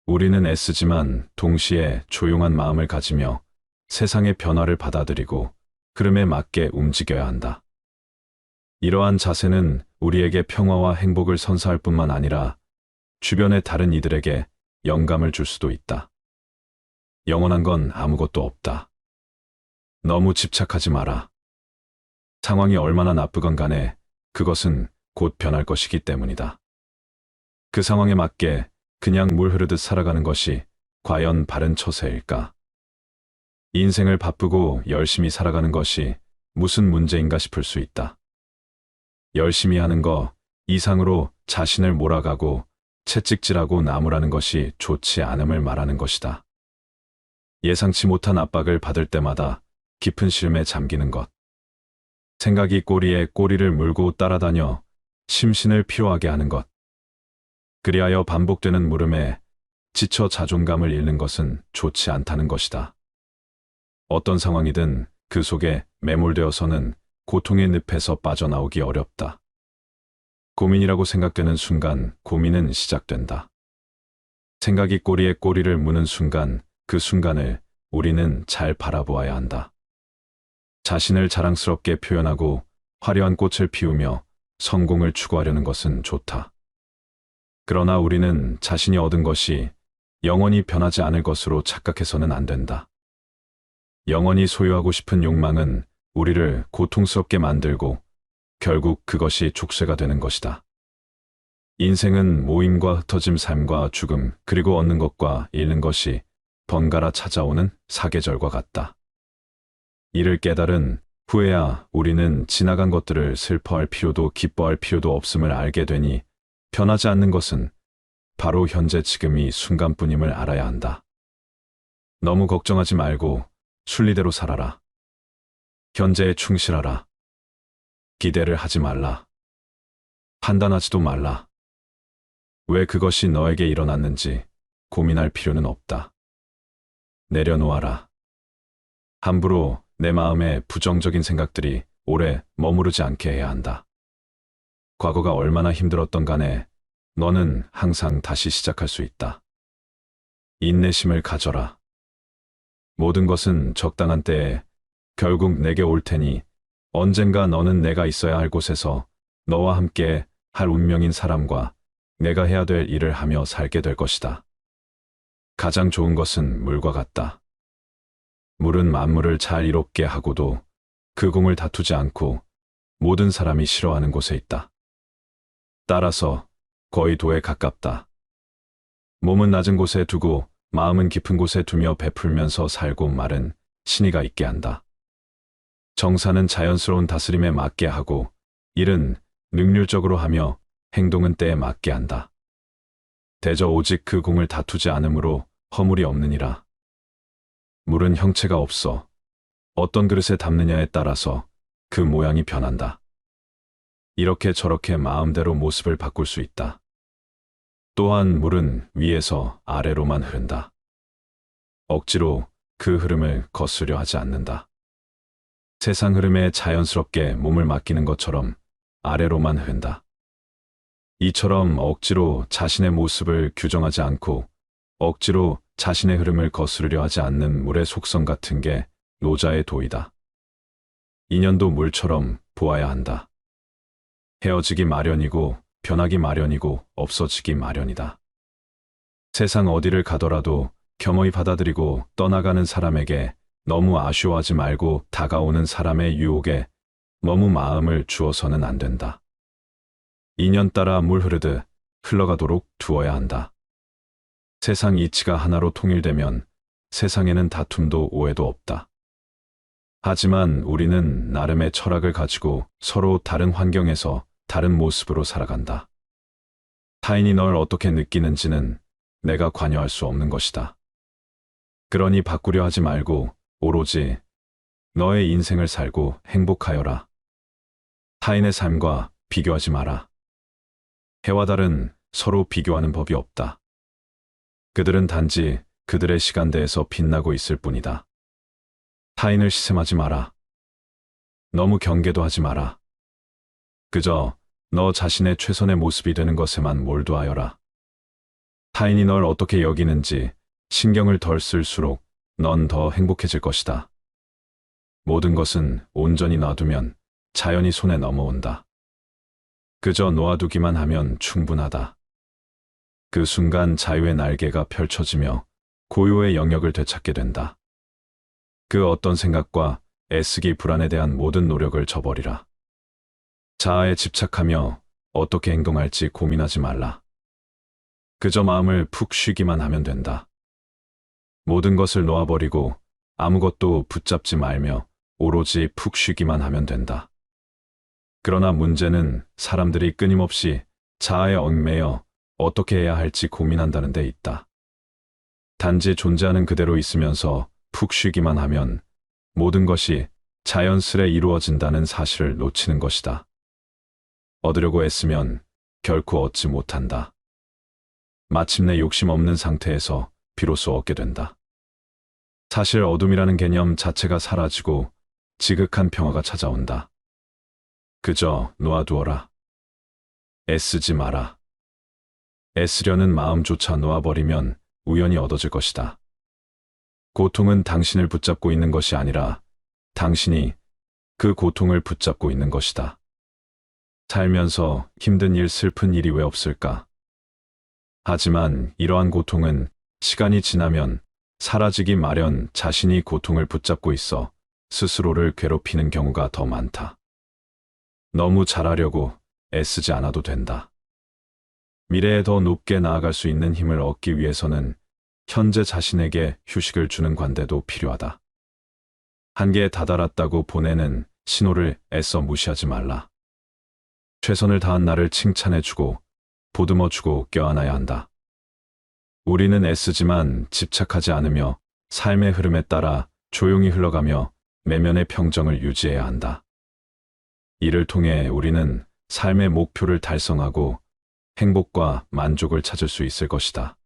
우리는 애쓰지만 동시에 조용한 마음을 가지며 세상의 변화를 받아들이고 흐름에 맞게 움직여야 한다. 이러한 자세는 우리에게 평화와 행복을 선사할 뿐만 아니라 주변의 다른 이들에게 영감을 줄 수도 있다. 영원한 건 아무것도 없다. 너무 집착하지 마라. 상황이 얼마나 나쁘건 간에 그것은 곧 변할 것이기 때문이다. 그 상황에 맞게 그냥 물 흐르듯 살아가는 것이 과연 바른 처세일까? 인생을 바쁘고 열심히 살아가는 것이 무슨 문제인가 싶을 수 있다. 열심히 하는 거 이상으로 자신을 몰아가고 채찍질하고 나무라는 것이 좋지 않음을 말하는 것이다. 예상치 못한 압박을 받을 때마다 깊은 쉼에 잠기는 것. 생각이 꼬리에 꼬리를 물고 따라다녀 심신을 피로하게 하는 것. 그리하여 반복되는 물음에 지쳐 자존감을 잃는 것은 좋지 않다는 것이다. 어떤 상황이든 그 속에 매몰되어서는 고통의 늪에서 빠져나오기 어렵다. 고민이라고 생각되는 순간 고민은 시작된다. 생각이 꼬리에 꼬리를 무는 순간 그 순간을 우리는 잘 바라보아야 한다. 자신을 자랑스럽게 표현하고 화려한 꽃을 피우며 성공을 추구하려는 것은 좋다. 그러나 우리는 자신이 얻은 것이 영원히 변하지 않을 것으로 착각해서는 안 된다. 영원히 소유하고 싶은 욕망은 우리를 고통스럽게 만들고 결국 그것이 족쇄가 되는 것이다. 인생은 모임과 흩어짐, 삶과 죽음, 그리고 얻는 것과 잃는 것이 번갈아 찾아오는 사계절과 같다. 이를 깨달은 후에야 우리는 지나간 것들을 슬퍼할 필요도 기뻐할 필요도 없음을 알게 되니 변하지 않는 것은 바로 현재 지금 이 순간뿐임을 알아야 한다. 너무 걱정하지 말고 순리대로 살아라. 현재에 충실하라. 기대를 하지 말라. 판단하지도 말라. 왜 그것이 너에게 일어났는지 고민할 필요는 없다. 내려놓아라. 함부로 내 마음에 부정적인 생각들이 오래 머무르지 않게 해야 한다. 과거가 얼마나 힘들었던 간에 너는 항상 다시 시작할 수 있다. 인내심을 가져라. 모든 것은 적당한 때에 결국 내게 올 테니 언젠가 너는 내가 있어야 할 곳에서 너와 함께 할 운명인 사람과 내가 해야 될 일을 하며 살게 될 것이다. 가장 좋은 것은 물과 같다. 물은 만물을 잘 이롭게 하고도 그 공을 다투지 않고 모든 사람이 싫어하는 곳에 있다. 따라서 거의 도에 가깝다. 몸은 낮은 곳에 두고 마음은 깊은 곳에 두며 베풀면서 살고 말은 신의가 있게 한다. 정사는 자연스러운 다스림에 맞게 하고 일은 능률적으로 하며 행동은 때에 맞게 한다. 대저 오직 그 공을 다투지 않으므로 허물이 없느니라. 물은 형체가 없어 어떤 그릇에 담느냐에 따라서 그 모양이 변한다. 이렇게 저렇게 마음대로 모습을 바꿀 수 있다. 또한 물은 위에서 아래로만 흐른다. 억지로 그 흐름을 거스려 하지 않는다. 세상 흐름에 자연스럽게 몸을 맡기는 것처럼 아래로만 흐른다. 이처럼 억지로 자신의 모습을 규정하지 않고 억지로 자신의 흐름을 거스르려 하지 않는 물의 속성 같은 게 노자의 도이다. 인연도 물처럼 보아야 한다. 헤어지기 마련이고 변하기 마련이고 없어지기 마련이다. 세상 어디를 가더라도 겸허히 받아들이고 떠나가는 사람에게 너무 아쉬워하지 말고 다가오는 사람의 유혹에 너무 마음을 주어서는 안 된다. 인연 따라 물 흐르듯 흘러가도록 두어야 한다. 세상 이치가 하나로 통일되면 세상에는 다툼도 오해도 없다. 하지만 우리는 나름의 철학을 가지고 서로 다른 환경에서 다른 모습으로 살아간다. 타인이 널 어떻게 느끼는지는 내가 관여할 수 없는 것이다. 그러니 바꾸려 하지 말고 오로지 너의 인생을 살고 행복하여라. 타인의 삶과 비교하지 마라. 해와 달은 서로 비교하는 법이 없다. 그들은 단지 그들의 시간대에서 빛나고 있을 뿐이다. 타인을 시샘하지 마라. 너무 경계도 하지 마라. 그저 너 자신의 최선의 모습이 되는 것에만 몰두하여라. 타인이 널 어떻게 여기는지 신경을 덜 쓸수록 넌 더 행복해질 것이다. 모든 것은 온전히 놔두면 자연히 손에 넘어온다. 그저 놓아두기만 하면 충분하다. 그 순간 자유의 날개가 펼쳐지며 고요의 영역을 되찾게 된다. 그 어떤 생각과 애쓰기 불안에 대한 모든 노력을 저버리라. 자아에 집착하며 어떻게 행동할지 고민하지 말라. 그저 마음을 푹 쉬기만 하면 된다. 모든 것을 놓아버리고 아무것도 붙잡지 말며 오로지 푹 쉬기만 하면 된다. 그러나 문제는 사람들이 끊임없이 자아에 얽매여 어떻게 해야 할지 고민한다는 데 있다. 단지 존재하는 그대로 있으면서 푹 쉬기만 하면 모든 것이 자연스레 이루어진다는 사실을 놓치는 것이다. 얻으려고 애쓰면 결코 얻지 못한다. 마침내 욕심 없는 상태에서 비로소 얻게 된다. 사실 어둠이라는 개념 자체가 사라지고 지극한 평화가 찾아온다. 그저 놓아두어라. 애쓰지 마라. 애쓰려는 마음조차 놓아버리면 우연히 얻어질 것이다. 고통은 당신을 붙잡고 있는 것이 아니라 당신이 그 고통을 붙잡고 있는 것이다. 살면서 힘든 일, 슬픈 일이 왜 없을까? 하지만 이러한 고통은 시간이 지나면 사라지기 마련. 자신이 고통을 붙잡고 있어 스스로를 괴롭히는 경우가 더 많다. 너무 잘하려고 애쓰지 않아도 된다. 미래에 더 높게 나아갈 수 있는 힘을 얻기 위해서는 현재 자신에게 휴식을 주는 관대도 필요하다. 한계에 다다랐다고 보내는 신호를 애써 무시하지 말라. 최선을 다한 나를 칭찬해주고 보듬어주고 껴안아야 한다. 우리는 애쓰지만 집착하지 않으며 삶의 흐름에 따라 조용히 흘러가며 내면의 평정을 유지해야 한다. 이를 통해 우리는 삶의 목표를 달성하고 행복과 만족을 찾을 수 있을 것이다.